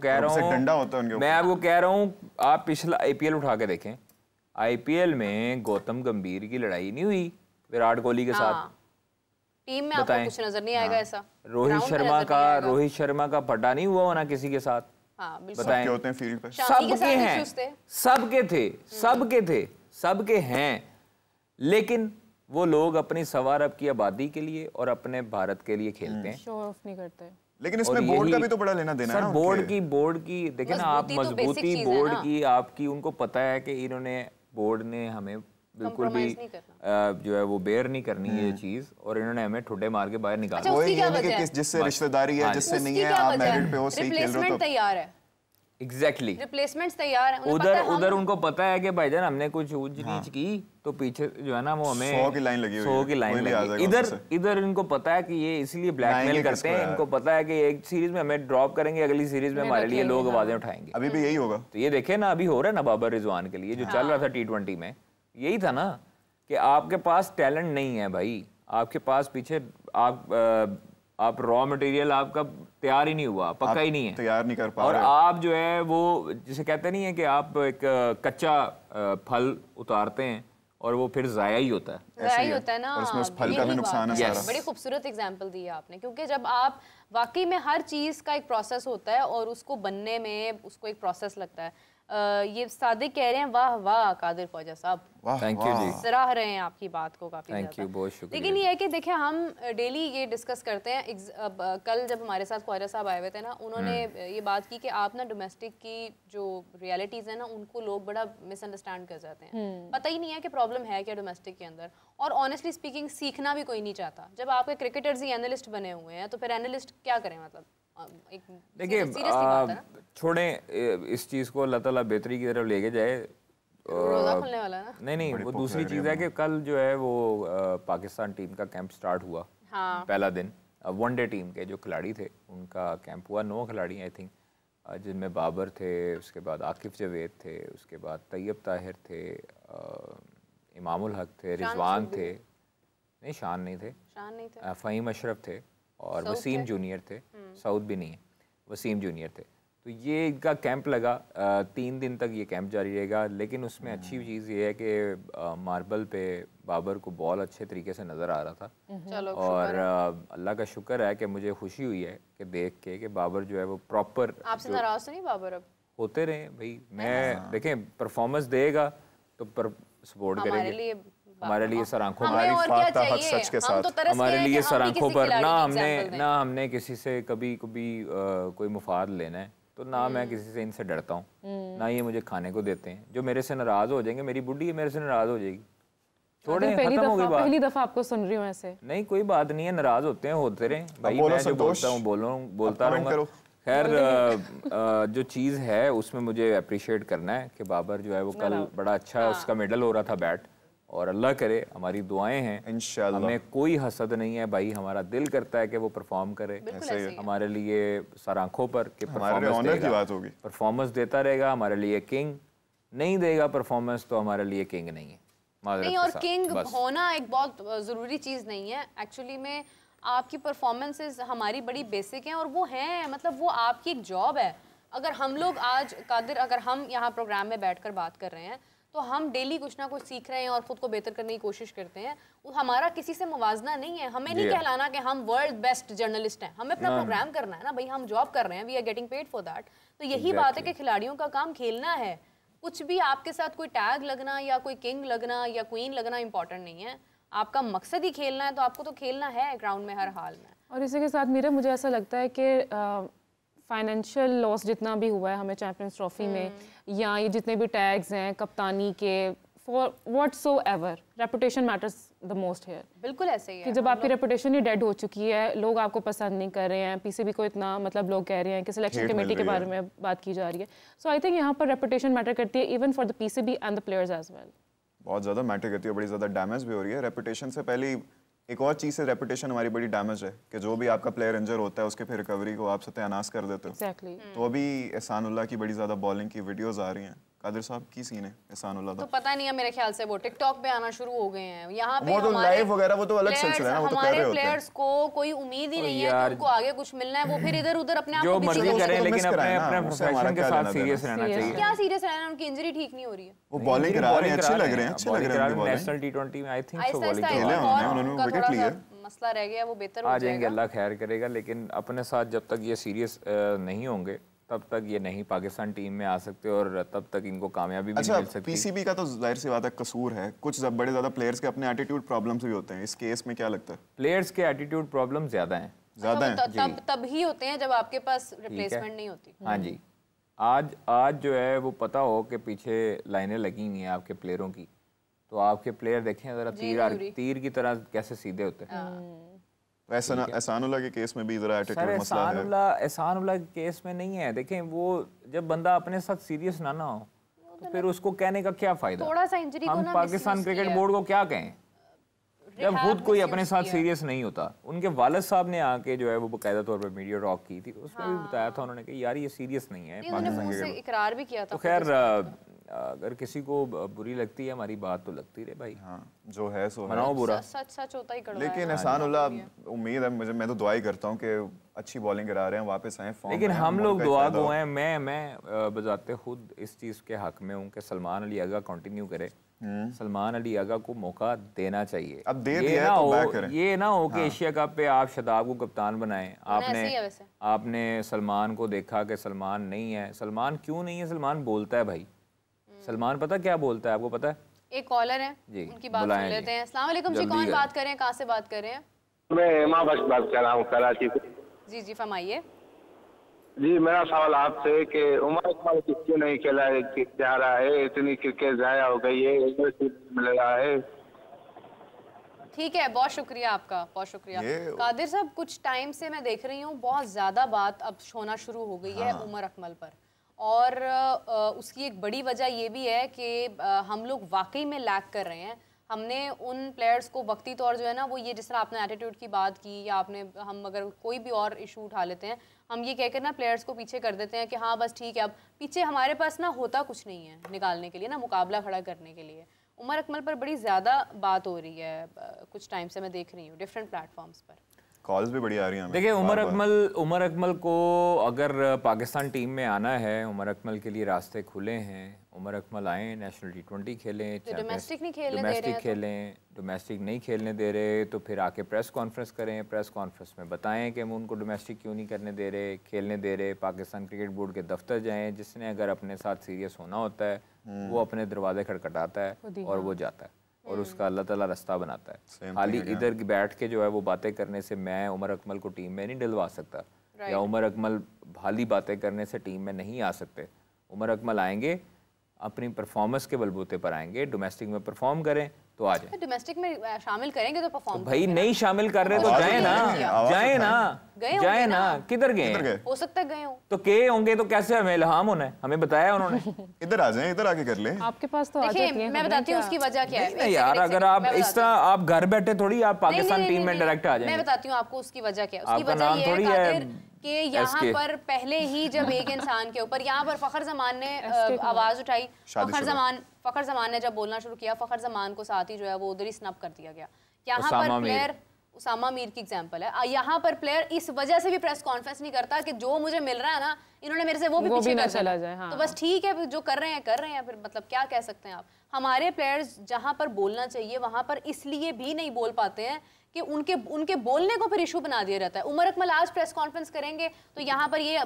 कह रहा हूँ आप पिछला IPL उठा के देखें, IPL में गौतम गंभीर की लड़ाई नहीं हुई विराट कोहली के साथ। टीम में आपको कुछ नजर नहीं आएगा ऐसा। रोहित शर्मा का पटा नहीं हुआ होना किसी के साथ। बताएं, होते हैं फील्ड पे सबके हैं, सबके हैं, लेकिन वो लोग अपनी सवा अरब की आबादी के लिए और अपने भारत के लिए खेलते हैं, शो ऑफ नहीं करते। लेकिन इसमें बोर्ड का भी तो बड़ा लेना देना है ना। बोर्ड की देखिए ना आप, मजबूती बोर्ड की आपकी, उनको पता है कि इन्होंने बोर्ड ने हमें बिल्कुल भी जो है वो बेयर नहीं करनी है ये चीज, और इन्होंने हमें ठुड्डे मार के बाहर निकाला। वही है कि जिससे रिश्तेदारी है, जिससे नहीं है, आप मेरिट पे हो, सही खेल रहे हो तो तैयार है। एग्जैक्टली, रिप्लेसमेंट्स तैयार है। उधर उनको पता है कि भाईजान हमने कुछ ऊंच नीच की तो पीछे जो है ना वो हमें 100 की लाइन लगी हुई है। इधर इनको पता है कि ये इसलिए ब्लैकमेल करते हैं, इनको पता है कि एक सीरीज में हमें ड्रॉप करेंगे, अगली सीरीज में हमारे लिए लोग आवाजें उठाएंगे। अभी भी यही होगा। तो ये देखे ना अभी हो रहा है ना बाबर रिजवान के लिए जो चल रहा था T20 में, यही था ना कि आपके पास टैलेंट नहीं है भाई, आपके पास पीछे आप रॉ मटेरियल आपका तैयार ही नहीं हुआ, पक्का ही नहीं है, तैयार नहीं कर पा और आप जो है वो जिसे कहते नहीं है कि आप एक कच्चा फल उतारते हैं और वो फिर जाया ही होता है ना, और उसमें उस फल का भी नुकसान है सारा। बड़ी खूबसूरत एग्जांपल दी है आपने, क्योंकि जब आप वाकई में हर चीज़ का एक प्रोसेस होता है और उसको बनने में उसको एक प्रोसेस लगता है। ये सादिक कह रहे हैं वाह वाह कादिर ख्वाजा साहब, थैंक यू जी, सराह रहे हैं आपकी बात को काफी थैंक यू, बहुत शुक्रिया। लेकिन ये है कि देखिए हम डेली ये डिस्कस करते हैं। कल जब हमारे साथ ख्वाजा साहब आए हुए थे ना, उन्होंने ये बात की कि आप ना डोमेस्टिक की जो रियलिटीज है ना उनको लोग बड़ा मिसअंडरस्टैंड कर जाते हैं, पता ही नहीं है कि प्रॉब्लम है क्या डोमेस्टिक के अंदर, और ऑनेस्टली स्पीकिंग सीखना भी कोई नहीं चाहता। जब आपके क्रिकेटर्स ही एनालिस्ट बने हुए हैं तो फिर एनालिस्ट क्या करें, मतलब देखिए छोड़ें इस चीज़ को, अल्लाह ताला बेहतरी की तरफ लेके जाए। रोज़ा खुलने वाला है ना। नहीं वो दूसरी चीज़ है कि कल जो है वो पाकिस्तान टीम का कैंप स्टार्ट हुआ। पहला दिन वनडे टीम के जो खिलाड़ी थे उनका कैंप हुआ, 9 खिलाड़ी आई थिंक, जिनमें बाबर थे, उसके बाद आकिफ जवेद थे, उसके बाद तैयब ताहिर थे, इमामुल हक थे, रिजवान थे, नहीं शान नहीं थे, फ़हीम अशरफ थे, और वसीम जूनियर थे, साउथ भी नहीं है, वसीम जूनियर थे। तो ये इनका कैंप लगा, 3 दिन तक ये कैंप जारी रहेगा। लेकिन उसमें अच्छी चीज़ ये है कि मार्बल पे बाबर को बॉल अच्छे तरीके से नज़र आ रहा था, और अल्लाह का शुक्र है कि मुझे खुशी हुई है कि देख के कि बाबर जो है वो प्रॉपर। आपसे नाराज तो नहीं बाबर? अब होते रहे भाई, मैं देखें परफॉर्मेंस देगा तो सपोर्ट करेंगे, हमारे लिए सर आंखों पर, हमारे लिए सर आंखों पर, ना हमने किसी से कभी कोई मुफाद लेना है, तो ना मैं किसी से इनसे डरता हूँ, ना ये मुझे खाने को देते हैं। जो मेरे से नाराज हो जाएंगे, मेरी बुढ़ी मेरे से नाराज हो जाएगी, छोड़े, खत्म हो गई बात। पहली दफा आपको सुन रही हूँ ऐसे। नहीं कोई बात नहीं है, नाराज होते हैं, होते रहे भाई, मैं जो बोलता हूँ बोलता रहूंगा। खैर जो चीज़ है उसमें मुझे अप्रिशिएट करना है कि बाबर जो है वो कल बड़ा अच्छा उसका मेडल हो रहा था बैट, और अल्लाह करे हमारी दुआएं हैं इंशाल्लाह। हमें कोई हसद नहीं है भाई, हमारा दिल करता है कि वो परफॉर्म करे हमारे लिए सर आंखों पर कि परफॉर्मेंस देता रहेगा हमारे लिए किंग, नहीं देगा परफॉर्मेंस तो हमारे लिए किंग नहीं है। नहीं, और किंग होना एक बहुत ज़रूरी चीज़ नहीं है एक्चुअली में। आपकी परफॉर्मेंसेस हमारी बड़ी बेसिक हैं और वो हैं, मतलब वो आपकी एक जॉब है। अगर हम लोग आज कादिर, अगर हम यहाँ प्रोग्राम में बैठकर बात कर रहे हैं तो हम डेली कुछ ना कुछ सीख रहे हैं और ख़ुद को बेहतर करने की कोशिश करते हैं। वो हमारा किसी से मुवाजना नहीं है। हमें नहीं कहलाना कि हम वर्ल्ड बेस्ट जर्नलिस्ट हैं, हमें अपना प्रोग्राम करना है ना भाई, हम जॉब कर रहे हैं, we are getting paid for that. तो यही बात है कि खिलाड़ियों का काम खेलना है। कुछ भी आपके साथ कोई टैग लगना या कोई किंग लगना या क्वीन लगना इंपॉर्टेंट नहीं है। आपका मकसद ही खेलना है तो आपको तो खेलना है ग्राउंड में हर हाल में। और इसी के साथ मेरा मुझे ऐसा लगता है कि फाइनेंशियल लॉस जितना भी हुआ है हमें चैंपियंस ट्रॉफी में, या ये जितने भी टैग्स हैं कप्तानी के, for whatsoever, reputation matters the most here. बिल्कुल ऐसे ही है कि जब आपकी रेपुटेशन ही डेड हो चुकी है, लोग आपको पसंद नहीं कर रहे हैं, पीसीबी को इतना मतलब लोग कह रहे हैं कि सिलेक्शन कमेटी के बारे में बात की जा रही है। सो आई थिंक यहाँ पर रेपुटेशन मैटर करती है even for the PCB and the players as well. बहुत ज़्यादा मैटर करती है, बड़ी ज़्यादा डैमेज भी हो रही है। रेपुटेशन से पहले एक और चीज़ है, रेपुटेशन हमारी बड़ी डैमेज है कि जो भी आपका प्लेयर इंजर होता है उसके फिर रिकवरी को आप सत्यानाश कर देते हो। exactly. तो अभी एहसानुल्लाह की बड़ी ज़्यादा बॉलिंग की वीडियोस आ रही हैं। कादिर साहब की सीन है एहसानुल्लाह तो पता नहीं है, मेरे ख्याल से वो टिकटॉक पे आना शुरू हो गए हैं। यहाँ पे वो तो लाइव वगैरह वो तो अलग सिलसिला है ना, वो तो कर रहे होते हैं। प्लेयर्स को कोई उम्मीद ही नहीं है कि उनको आगे कुछ मिलना है, वो फिर इधर उधर अपने आप को मर्जी करें, लेकिन अपने प्रोफेशन के साथ सीरियस रहना चाहिए। क्या सीरियस रहना, उनकी इंजरी ठीक नहीं हो रही है, वो बॉलिंग करा रहे हैं, अच्छे लग रहे हैं, अच्छे लग रहे हैं। नेशनल टी20 में आई थिंक सो बॉलिंग खेले उन्होंने विकेट लिए, मसला रह गया, वो बेहतर हो जाएगा, आ जाएंगे, अल्लाह खैर करेगा। लेकिन अपने साथ जब तक ये सीरियस नहीं होंगे तब तक ये नहीं पाकिस्तान टीम में आ सकते और तब तक इनको कामयाबी भी नहीं मिल सकती। पीसीबी का तो जाहिर सी बात है कसूर है, कुछ बड़े ज़्यादा प्लेयर्स के अपने एटीट्यूड प्रॉब्लम्स भी होते हैं। इस केस में क्या लगता है? प्लेयर्स के एटीट्यूड प्रॉब्लम ज़्यादा हैं, तब ही होते हैं जब आपके पास रिप्लेसमेंट नहीं होती। हाँ जी, आज जो है वो पता हो कि पीछे लाइनें लगी हुई हैं आपके प्लेयरों की, तो आपके प्लेयर देखें ज़रा तीर की तरह कैसे सीधे होते हैं। एहसानुल्लाह के केस में भी जरा एटीट्यूड मसला है। एहसानुल्लाह के केस में नहीं है। देखें, वो जब बंदा अपने साथ सीरियस ना हो तो फिर उसको कहने का क्या फायदा। थोड़ा सा इंजरी को हम पाकिस्तान क्रिकेट बोर्ड को क्या कहें जब खुद कोई अपने साथ सीरियस नहीं होता। उनके वालिद साहब ने आके जो है वो बाकायदा तौर पर मीडिया टॉक की थी, उसमें भी बताया था उन्होंने कि यार ये सीरियस नहीं है, पाकिस्तान से इकरार भी किया था। तो खैर अगर किसी को बुरी लगती है हमारी बात तो लगती रहे भाई, हाँ जो है सो मनाओ बुरा, सच होता ही कड़वा। लेकिन एहसानुल्लाह उम्मीद है मुझे, मैं तो दुआ ही करता हूँ कि अच्छी बॉलिंग करा रहे हैं, वापस आए फॉर्म। लेकिन हम लोग दुआ गो हैं। मैं बजाते खुद इस चीज़ के हक में हूँ कि सलमान अली आगा कंटिन्यू करे। सलमान अली आगा को मौका देना चाहिए। अब दे दिया है तो बैक करें। ये ना हो कि एशिया कप पे आप शदाब को कप्तान बनाएं। आपने सलमान को देखा कि सलमान नहीं है। सलमान क्यों नहीं है? सलमान बोलता है भाई, सलमान पता क्या बोलता है, आपको पता है? एक कॉलर है जी, उनकी बात सुन लेते हैं। अस्सलाम वालेकुम जी, कौन बात कर रहे हैं, कहाँ से बात कर रहे हैं? मैं हेमा बख्श बात कर रहा हूँ कराची से। जी जी फरमाइए। जी मेरा सवाल आपसे कि उमर अकमल क्यों नहीं खेला जा रहा है, इतनी क्रिकेट जाया हो गई है, मिल रहा है। ठीक है, बहुत शुक्रिया आपका, बहुत शुक्रिया कादिर साहब। कुछ टाइम से मैं देख रही हूँ बहुत ज़्यादा बात अब होना शुरू हो गई है उमर अकमल पर, और उसकी एक बड़ी वजह ये भी है कि हम लोग वाकई में लैक कर रहे हैं। हमने उन प्लेयर्स को वक्ती तौर जो है ना, वो ये जिस तरह आपने एटीट्यूड की बात की, या आपने हम अगर कोई भी और इशू उठा लेते हैं, हम ये कहकर ना प्लेयर्स को पीछे कर देते हैं कि हाँ बस ठीक है। अब पीछे हमारे पास ना होता कुछ नहीं है निकालने के लिए ना, मुकाबला खड़ा करने के लिए। उमर अकमल पर बड़ी ज़्यादा बात हो रही है, कुछ टाइम से मैं देख रही हूँ डिफरेंट प्लेटफॉर्म्स पर, कॉल्स भी बड़ी आ रही हैं। देखिए उमर अकमल को अगर पाकिस्तान टीम में आना है, उमर अकमल के लिए रास्ते खुले हैं। उमर अकमल आए, नेशनल टी20 खेलें, डोमेस्टिक नहीं खेलने दे रहे तो फिर आके प्रेस कॉन्फ्रेंस करें, प्रेस कॉन्फ्रेंस में बताएं कि हम उनको डोमेस्टिक क्यों नहीं करने दे रहे, खेलने दे रहे। पाकिस्तान क्रिकेट बोर्ड के दफ्तर जाएं, जिसने अगर अपने साथ सीरियस होना होता है वो अपने दरवाजे खटखटाता है और वो जाता है और उसका अल्लाह ताला रास्ता बनाता है। खाली इधर बैठ के जो है वो बातें करने से मैं उमर अकमल को टीम में नहीं डलवा सकता, या उमर अकमल भाली बातें करने से टीम में नहीं आ सकते। उमर अकमल आएंगे, अपनी परफॉर्मेंस के बलबूते पर आएंगे, डोमेस्टिक में परफॉर्म करें, तो आ जाए। डोमेस्टिक में शामिल करेंगे तो परफॉर्म। भाई नहीं शामिल कर रहे तो जाए ना, जाए ना, जाए ना। किधर गए? हो सकता है गए हो तो के होंगे तो कैसे हमें इल्हाम होना है, हमें बताया उन्होंने। इधर आ जाए, इधर आके कर ले। आपके पास तो आ जाती है। मैं बताती हूँ उसकी वजह क्या है। नहीं यार, अगर आप इस तरह आप घर बैठे थोड़ी आप पाकिस्तान टीम में डायरेक्ट आ जाएंगे। मैं बताती हूँ आपको उसकी वजह क्या है। उसकी वजह ये है कि यहाँ पर पहले ही जब एक इंसान के ऊपर यहाँ पर फखर जमान ने आवाज उठाई, फखर जमान ने जब बोलना शुरू किया, फखर जमान को साथ ही जो है वो उधर ही स्नप कर दिया गया। यहाँ पर प्लेयर उसामा मीर की एग्जांपल है। यहाँ पर प्लेयर इस वजह से भी प्रेस कॉन्फ्रेंस नहीं करता कि जो मुझे मिल रहा है ना, इन्होंने मेरे से वो भी पीछे कर चला जाए। हाँ। तो बस ठीक है, जो कर रहे हैं फिर मतलब क्या कह सकते हैं आप। हमारे प्लेयर्स जहाँ पर बोलना चाहिए वहाँ पर इसलिए भी नहीं बोल पाते हैं कि उनके बोलने को फिर इशू बना दिया जाता है। उमर अकमल आज प्रेस कॉन्फ्रेंस करेंगे तो यहाँ पर ये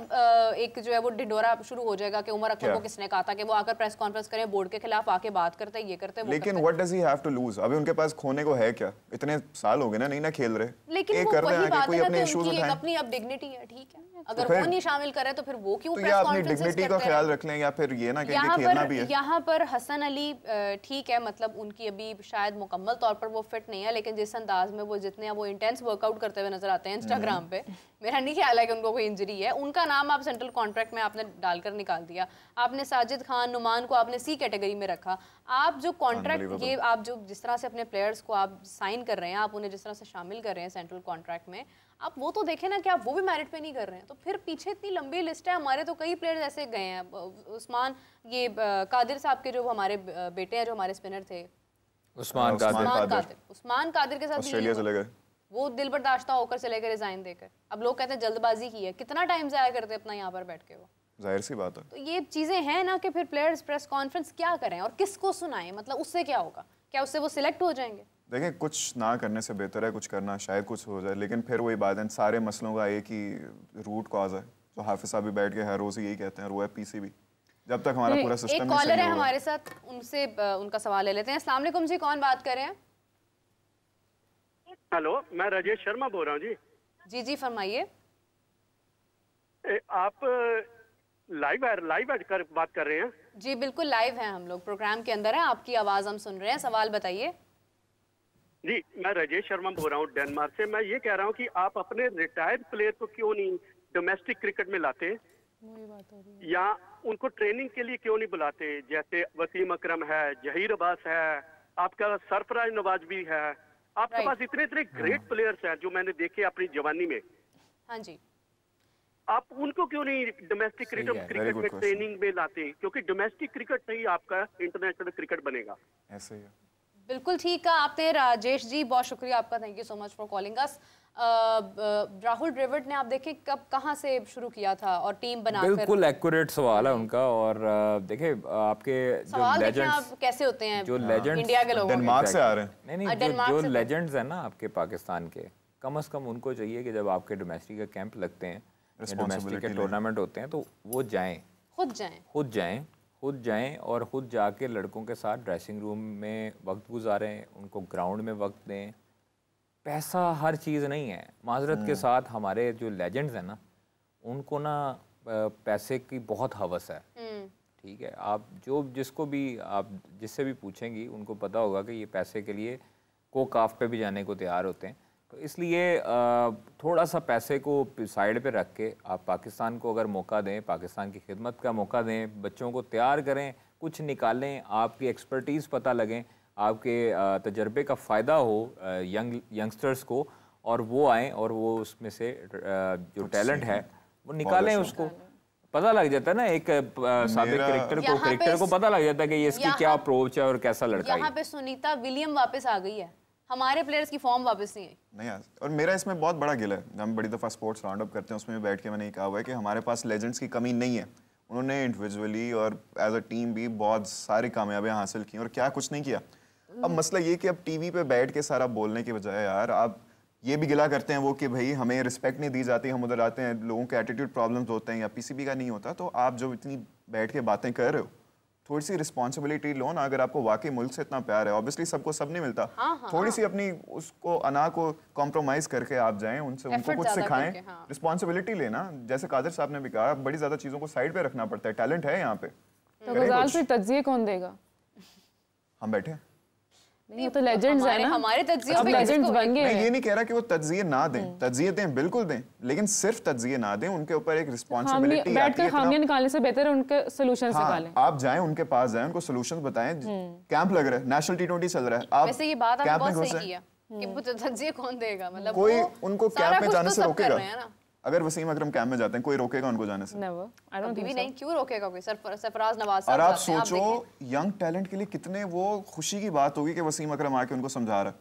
एक जो है वो ढिंडोरा शुरू हो जाएगा कि उमर अकमल को किसने कहा था कि वो आकर प्रेस कॉन्फ्रेंस करें, बोर्ड के खिलाफ आके बात करते हैं, ये करते हैं। लेकिन what does he have to lose? अभी उनके पास खोने को है क्या? इतने साल हो गए ना, नहीं ना खेल रहे। लेकिन वो वही बात है ना कि उनकी अपनी अब डिग्निटी है, ठीक है। अगर वो नहीं शामिल करे तो फिर वो क्यों प्रेस कॉन्फ्रेंस करते हैं? डिग्निटी का ख्याल रख लें या फिर ये ना कि खेलना भी है। यहाँ पर हसन अली ठीक है, मतलब उनकी अभी शायद मुकम्मल तौर पर वो फिट नहीं है, लेकिन जिस अंदाज में वो जितने वो इंटेंस वर्कआउट करते हुए नजर आते हैं इंस्टाग्राम पे, मेरा नहीं ख्याल है कि उनको कोई इंजरी है। उनका नाम आप सेंट्रल कॉन्ट्रैक्ट में आपने डालकर निकाल दिया। आपने साजिद खान, नुमान को आपने सी कैटेगरी में रखा। आप जो कॉन्ट्रैक्ट ये आप जो जिस तरह से अपने प्लेयर्स को आप साइन कर रहे हैं, आप उन्हें जिस तरह से शामिल कर रहे हैं सेंट्रल कॉन्ट्रैक्ट में, आप वो तो देखें ना कि आप वो भी मेरिट पे नहीं कर रहे हैं। तो फिर पीछे इतनी लंबी लिस्ट है। हमारे तो कई प्लेयर्स ऐसे गए हैं। उस्मान ये कादिर साहब के जो हमारे बेटे हैं, जो हमारे स्पिनर थे, उस्मान कादिर के साथ ऑस्ट्रेलिया चले गए। वो दिल बर्दाश्ता होकर चले गए रिजाइन देकर। अब लोग कहते हैं जल्दबाजी की है। कितना टाइम जाया करते अपना यहाँ पर बैठ के वो, जाहिर सी बात है। तो ये चीजें हैं ना कि फिर प्लेयर्स प्रेस कॉन्फ्रेंस क्या करें और किसको सुनाएं, मतलब उससे क्या होगा? क्या उससे वो सिलेक्ट हो जाएंगे? देखें, कुछ ना करने से बेहतर है कुछ करना, शायद कुछ हो जाए। लेकिन फिर वही बात है, सारे मसलों का एक ही रूट कॉज है जो हाफिज साहब भी बैठ के हर रोज यही कहते हैं, वो है पीसीबी। जब तक हमारा पूरा सिस्टम एक कॉलर है हमारे साथ, उनसे उनका सवाल ले लेते हैं। अस्सलाम वालेकुम जी, कौन बात कर रहे हैं? हेलो, मैं राजेश शर्मा बोल रहा हूँ जी। जी जी फरमाइए। आप लाइव बात कर रहे हैं? जी बिल्कुल लाइव हैं हम लोग, प्रोग्राम के अंदर हैं, आपकी आवाज हम सुन रहे हैं। सवाल बताइए। जी, मैं राजेश शर्मा बोल रहा हूँ डेनमार्क से। मैं ये कह रहा हूँ कि आप अपने रिटायर्ड प्लेयर को क्यों नहीं डोमेस्टिक क्रिकेट में लाते या उनको ट्रेनिंग के लिए क्यों नहीं बुलाते? जैसे वसीम अकरम है, जहीर अब्बास है, आपका सरफराज नवाज भी है। आपके पास इतने ग्रेट प्लेयर्स हैं जो मैंने देखे अपनी जवानी में। हाँ जी, आप उनको क्यों नहीं डोमेस्टिक क्रिकेट में ट्रेनिंग में लाते? क्योंकि डोमेस्टिक क्रिकेट से ही आपका इंटरनेशनल क्रिकेट बनेगा। ऐसे ही है। बिल्कुल ठीक कहा आपने राजेश जी, बहुत शुक्रिया आपका, thank you so much for calling us. Rahul Dravid ने आप देखें कब कहाँ से शुरू किया था और टीम बनाकर। बिल्कुल एक्यूरेट सवाल है उनका। और देखें आपके जो लेजेंड्स कैसे होते हैं, जो लेजेंड्स इंडिया के लोग डेनमार्क से आ रहे हैं। नहीं, जो लेजेंड्स हैं ना आपके पाकिस्तान के, कम से कम उनको चाहिए कि जब आपके डोमेस्टिक के कैंप लगते हैं, डोमेस्टिक के टूर्नामेंट होते हैं, तो वो जाएं, खुद जाएं और खुद जाके लड़कों के साथ ड्रेसिंग रूम में वक्त गुजारें, उनको ग्राउंड में वक्त दें। पैसा हर चीज़ नहीं है। माजरत के साथ हमारे जो लेजेंड्स हैं ना, उनको ना पैसे की बहुत हवस है। ठीक है, आप जिसको भी आप जिससे भी पूछेंगी उनको पता होगा कि ये पैसे के लिए कोकाफ पे भी जाने को तैयार होते हैं। तो इसलिए थोड़ा सा पैसे को साइड पे रख के आप पाकिस्तान को अगर मौका दें, पाकिस्तान की खिदमत का मौका दें, बच्चों को तैयार करें, कुछ निकालें, आपकी एक्सपर्टीज़ पता लगें, आपके तजर्बे का फ़ायदा हो यंगस्टर्स को, और वो आएँ और वो उसमें से जो टैलेंट है वो निकालें। उसको पता लग जाता है ना, एक साबिक क्रिकेटर को पता लग जाता है कि ये इसकी क्या अप्रोच है और कैसा लड़का है। यहाँ पे सुनीता विलियम वापस आ गई है, हमारे प्लेयर्स की फॉर्म वापस नहीं आई। और मेरा इसमें बहुत बड़ा गिला है, हम बड़ी दफ़ा स्पोर्ट्स राउंड अप करते हैं, उसमें बैठ के मैंने कहा हुआ है कि हमारे पास लेजेंड्स की कमी नहीं है। उन्होंने इंडिविजुअली और एज अ टीम भी बहुत सारी कामयाबियां हासिल की और क्या कुछ नहीं किया। अब मसला ये कि अब टीवी पे बैठ के सारा बोलने के बजाय यार आप ये भी गिला करते हैं वो कि भाई हमें रिस्पेक्ट नहीं दी जाती, हम उधर आते हैं, लोगों के एटीट्यूड प्रॉब्लम्स होते हैं या पीसीबी का नहीं होता। तो आप जो इतनी बैठ के बातें कर रहे हो, थोड़ी सी रिस्पॉन्सिबिलिटी लो ना। अगर आपको वाकई मुल्क से इतना प्यार है, ऑब्वियसली सबको सब नहीं मिलता, थोड़ी सी अपनी उसको अना को कॉम्प्रोमाइज करके आप जाएं, उनको कुछ सिखाएं, रिस्पॉन्सिबिलिटी लेना। जैसे कादिर साहब ने भी कहा, बड़ी ज्यादा चीजों को साइड पे रखना पड़ता है, टैलेंट है यहाँ पे। तो गजाल पे तज्जिए कौन देगा? हम बैठे हैं। नहीं तो लेजेंड्स है ना, हमारे तज्जिए अब लेजेंड्स बन गए। मैं ये नहीं कह रहा कि वो तज्जिए ना दें, तज्जिए दें, बिल्कुल दें, लेकिन सिर्फ तज्जिए ना दें, उनके ऊपर एक रिस्पांसिबिलिटी बैठ कर खामियां निकालने से बेहतर है उनके सॉल्यूशंस निकालें। आप जाएं उनके पास जाएं, उनको सॉल्यूशंस बताएं। कैंप लग रहा है, नेशनल T20 चल रहा है, आप वैसे ये बात आपने बहुत सही किया कि वो तज्जिए कौन देगा, मतलब कोई उनको कैंप में जाने से रोकेगा? ना अगर वसीम अकरम कैंप में जाते हैं, कोई रोकेगा उनको जाने से? नेवर, आई डोंट थिंक भी नहीं, क्यों रोकेगा कोई? सरफराज नवाज साहब और आप सोचो यंग टैलेंट के लिए कितने वो खुशी की बात होगी कि वसीम अकरम आके उनको समझा रहा है।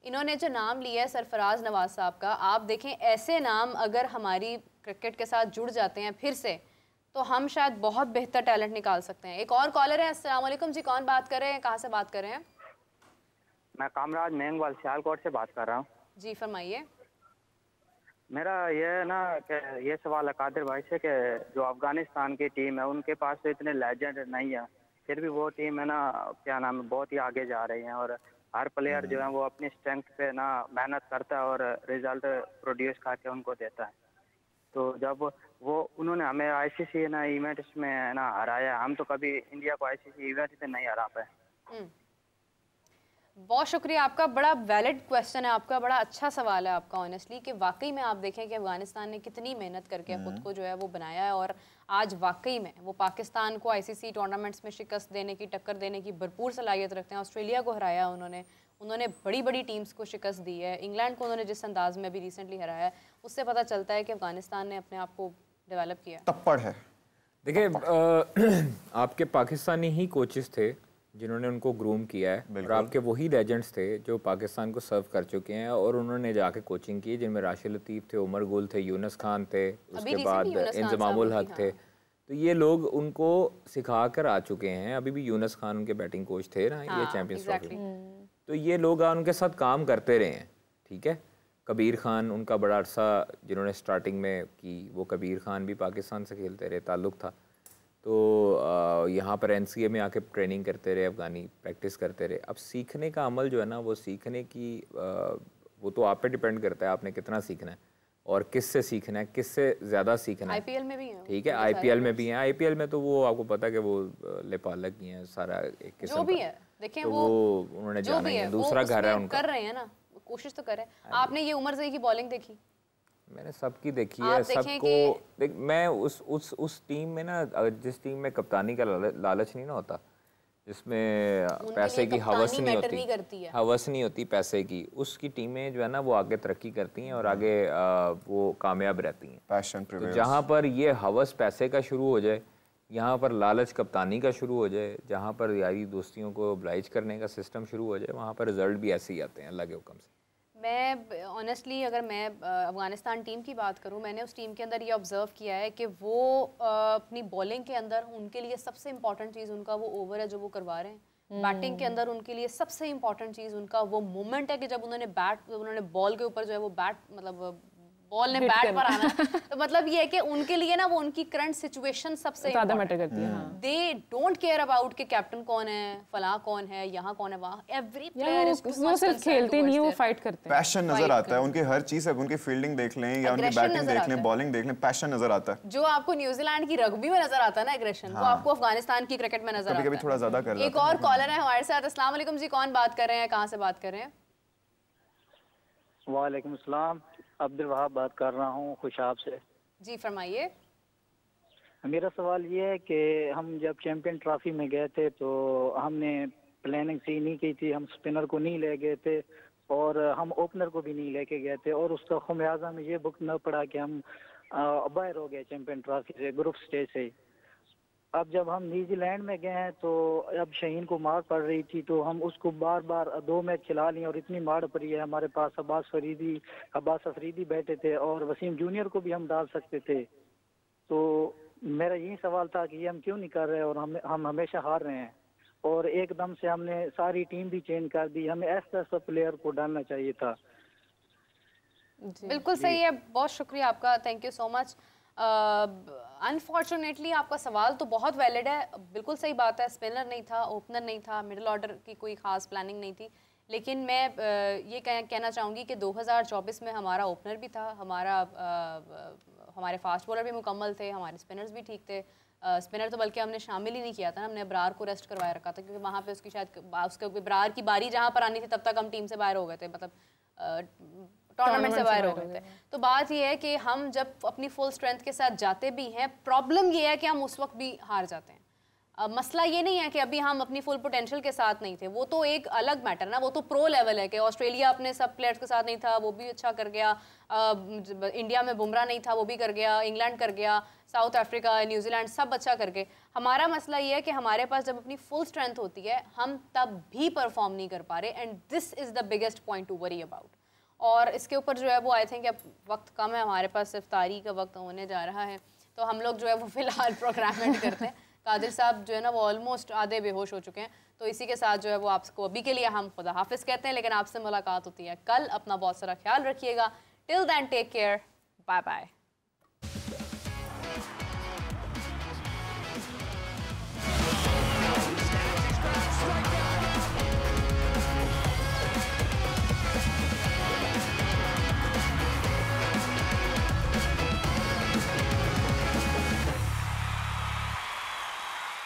इन्होंने जो नाम लिया है सरफराज नवाज साहब का, आप देखें ऐसे नाम अगर हमारी क्रिकेट के साथ जुड़ जाते हैं फिर से, तो हम शायद बहुत बेहतर टैलेंट निकाल सकते हैं। एक और कॉलर है, अस्सलाम वालेकुम जी, कौन बात कर रहे हैं, कहाँ से बात कर रहे हैं? मैं कामराज मेंगवाल सियालकोट से बात कर रहा हूँ। जी फरमाइए। मेरा ये है ना कि ये सवाल है कादिर भाई से कि जो अफगानिस्तान की टीम है उनके पास तो इतने लेजेंड नहीं है, फिर भी वो टीम है ना, क्या नाम है, बहुत ही आगे जा रही है और हर प्लेयर जो है वो अपनी स्ट्रेंथ पे ना मेहनत करता है और रिजल्ट प्रोड्यूस करके उनको देता है। तो जब वो उन्होंने हमें ICC ना इवेंट्स में ना हराया, हम तो कभी इंडिया को ICC इवेंट पे नहीं हरा पाए। बहुत शुक्रिया आपका, बड़ा वैलिड क्वेश्चन है आपका, बड़ा अच्छा सवाल है आपका ऑनेस्टली, कि वाकई में आप देखें कि अफगानिस्तान ने कितनी मेहनत करके खुद को जो है वो बनाया है और आज वाकई में वो पाकिस्तान को ICC टूर्नामेंट्स में शिकस्त देने की, टक्कर देने की भरपूर सलाहियत रखते हैं। ऑस्ट्रेलिया को हराया उन्होंने बड़ी बड़ी टीम्स को शिकस्त दी है। इंग्लैंड को उन्होंने जिस अंदाज में अभी रिसेंटली हराया है, उससे पता चलता है कि अफगानिस्तान ने अपने आप को डेवलप किया। तप्पड़ है। देखिए आपके पाकिस्तानी ही कोचेस थे जिन्होंने उनको ग्रूम किया है और आपके वही लेजेंड्स थे जो पाकिस्तान को सर्व कर चुके हैं और उन्होंने जाके कोचिंग की, जिनमें राशिद लतीफ़ थे, उमर गुल थे, यूनुस खान थे, उसके बाद इंजमामुल हक थे। तो ये लोग उनको सिखा कर आ चुके हैं। अभी भी यूनुस खान उनके बैटिंग कोच थे ना, ये चैंपियंस ट्रॉफी। तो ये लोग उनके साथ काम करते रहे हैं, ठीक है। कबीर खान उनका बड़ा अरसा जिन्होंने स्टार्टिंग में की, वो कबीर खान भी पाकिस्तान से खेलते रहे, ताल्लुक़ था। तो यहाँ पर NCA में आके ट्रेनिंग करते रहे, अफगानी प्रैक्टिस करते रहे। अब सीखने का अमल जो है ना, वो सीखने की वो तो आप पे डिपेंड करता है आपने कितना सीखना है और किससे सीखना है, किससे ज़्यादा सीखना है। IPL में भी है, ठीक है, IPL में भी हैं। IPL में तो वो आपको पता है कि वो लेपालक ही हैं सारा एक किस्म जो भी है। देखें तो वो उन्होंने जाना ही है, दूसरा घर है उनका, कर रहे हैं ना, कोशिश तो करें। आपने ये उमर ज़ई की बॉलिंग देखी? मैंने सबकी देखी है, सबको मैं उस टीम में ना, जिस टीम में कप्तानी का लालच नहीं ना होता, जिसमें पैसे की हवस नहीं होती, हवस नहीं होती पैसे की, उसकी टीमें जो है ना वो आगे तरक्की करती हैं और आगे वो कामयाब रहती हैं। पैशन तो जहाँ पर ये हवस पैसे का शुरू हो जाए, यहाँ पर लालच कप्तानी का शुरू हो जाए, जहाँ पर यारी दोस्तियों को ऑब्लाइज करने का सिस्टम शुरू हो जाए, वहाँ पर रिजल्ट भी ऐसे ही आते हैं अल्लाह के हुक्म से। मैं ऑनेस्टली अगर मैं अफ़गानिस्तान टीम की बात करूं, मैंने उस टीम के अंदर ये ऑब्ज़र्व किया है कि वो अपनी बॉलिंग के अंदर उनके लिए सबसे इम्पॉर्टेंट चीज़ उनका वो ओवर है जो वो करवा रहे हैं। बैटिंग के अंदर उनके लिए सबसे इम्पॉर्टेंट चीज़ उनका वो मोमेंट है कि जब उन्होंने बॉल के ऊपर जो है वो बैट, मतलब बॉल ने बैट पर आना, तो मतलब ये है कि उनके लिए ना वो उनकी करंट सिचुएशन सबसे ज़्यादा मैटर करती है। दे डोंट केयर अबाउट कि कैप्टन कौन है, फलां कौन है, यहाँ कौन है, वहाँ every player is too much सिर्फ खेलते नहीं, वो फाइट करते हैं। पैशन नजर आता है उनकी हर चीज, उनकी फील्डिंग देख लें या उनकी बैटिंग देख लें, बॉलिंग देख लें, पैशन नजर आता है। जो आपको न्यूजीलैंड की रग्बी में नजर आता है ना एग्रेशन, वो आपको अफगानिस्तान की क्रिकेट में नजर आता है। कभी थोड़ा ज्यादा कर लेते हैं। एक और कॉलर है हमारे साथ। अस्सलाम वालेकुम जी, कौन बात कर रहे हैं, कहाँ से बात कर रहे हैं? वालेकुम अस्सलाम, अब्दुल वहाब बात कर रहा हूँ खुशाब से। जी फरमाइए। मेरा सवाल ये है कि हम जब चैंपियन ट्रॉफी में गए थे तो हमने प्लानिंग सही नहीं की थी, हम स्पिनर को नहीं ले गए थे और हम ओपनर को भी नहीं लेके गए थे और उसका खुमियाजा में ये भुगतना पड़ा कि हम बाहर हो गए चैंपियन ट्रॉफी से, ग्रुप स्टेज से। अब जब हम न्यूजीलैंड में गए हैं तो अब शहीन को मार पड़ रही थी तो हम उसको बार बार 2 मैच खिला लिए और इतनी मार पड़ी है। हमारे पास अब्बास अफरीदी बैठे थे और वसीम जूनियर को भी हम डाल सकते थे। तो मेरा यही सवाल था कि ये हम क्यों नहीं कर रहे और हम हमेशा हार रहे हैं और एकदम से हमने सारी टीम भी चेंज कर दी। हमें ऐसा प्लेयर को डालना चाहिए था। बिल्कुल सही है, बहुत शुक्रिया आपका, thank you so much. Unfortunately आपका सवाल तो बहुत वैलिड है, बिल्कुल सही बात है। स्पिनर नहीं था, ओपनर नहीं था, मिडिल ऑर्डर की कोई ख़ास प्लानिंग नहीं थी। लेकिन मैं ये कहना चाहूँगी कि 2024 में हमारा ओपनर भी था, हमारे फास्ट बॉलर भी मुकम्मल थे, हमारे स्पिनर्स भी ठीक थे। स्पिनर तो बल्कि हमने शामिल ही नहीं किया था ना, हमने अबरार को रेस्ट करवाया रखा था क्योंकि वहाँ पे उसकी शायद उसके अबरार की बारी जहाँ पर आनी थी तब तक हम टीम से बाहर हो गए थे, मतलब टूर्नामेंट से बाहर हो गए थे। तो बात ये है कि हम जब अपनी फुल स्ट्रेंथ के साथ जाते भी हैं, प्रॉब्लम ये है कि हम उस वक्त भी हार जाते हैं। मसला ये नहीं है कि अभी हम अपनी फुल पोटेंशियल के साथ नहीं थे, वो तो एक अलग मैटर ना, वो तो प्रो लेवल है कि ऑस्ट्रेलिया अपने सब प्लेयर्स के साथ नहीं था, वो भी अच्छा कर गया, इंडिया में बुमराह नहीं था, वो भी कर गया, इंग्लैंड कर गया, साउथ अफ्रीका, न्यूजीलैंड सब अच्छा कर गए। हमारा मसला ये है कि हमारे पास जब अपनी फुल स्ट्रेंथ होती है हम तब भी परफॉर्म नहीं कर पा रहे, and this is the biggest point two worry about. और इसके ऊपर जो है वो आई थिंक अब वक्त कम है हमारे पास, इफ्तारी का वक्त होने जा रहा है, तो हम लोग जो है वो फ़िलहाल प्रोग्राम एंड करते हैं। कादिर साहब जो है ना वो ऑलमोस्ट आधे बेहोश हो चुके हैं, तो इसी के साथ जो है वो आपको अभी के लिए हम खुदा हाफिज़ कहते हैं, लेकिन आपसे मुलाकात होती है कल। अपना बहुत सारा ख्याल रखिएगा। Till then take care, bye bye.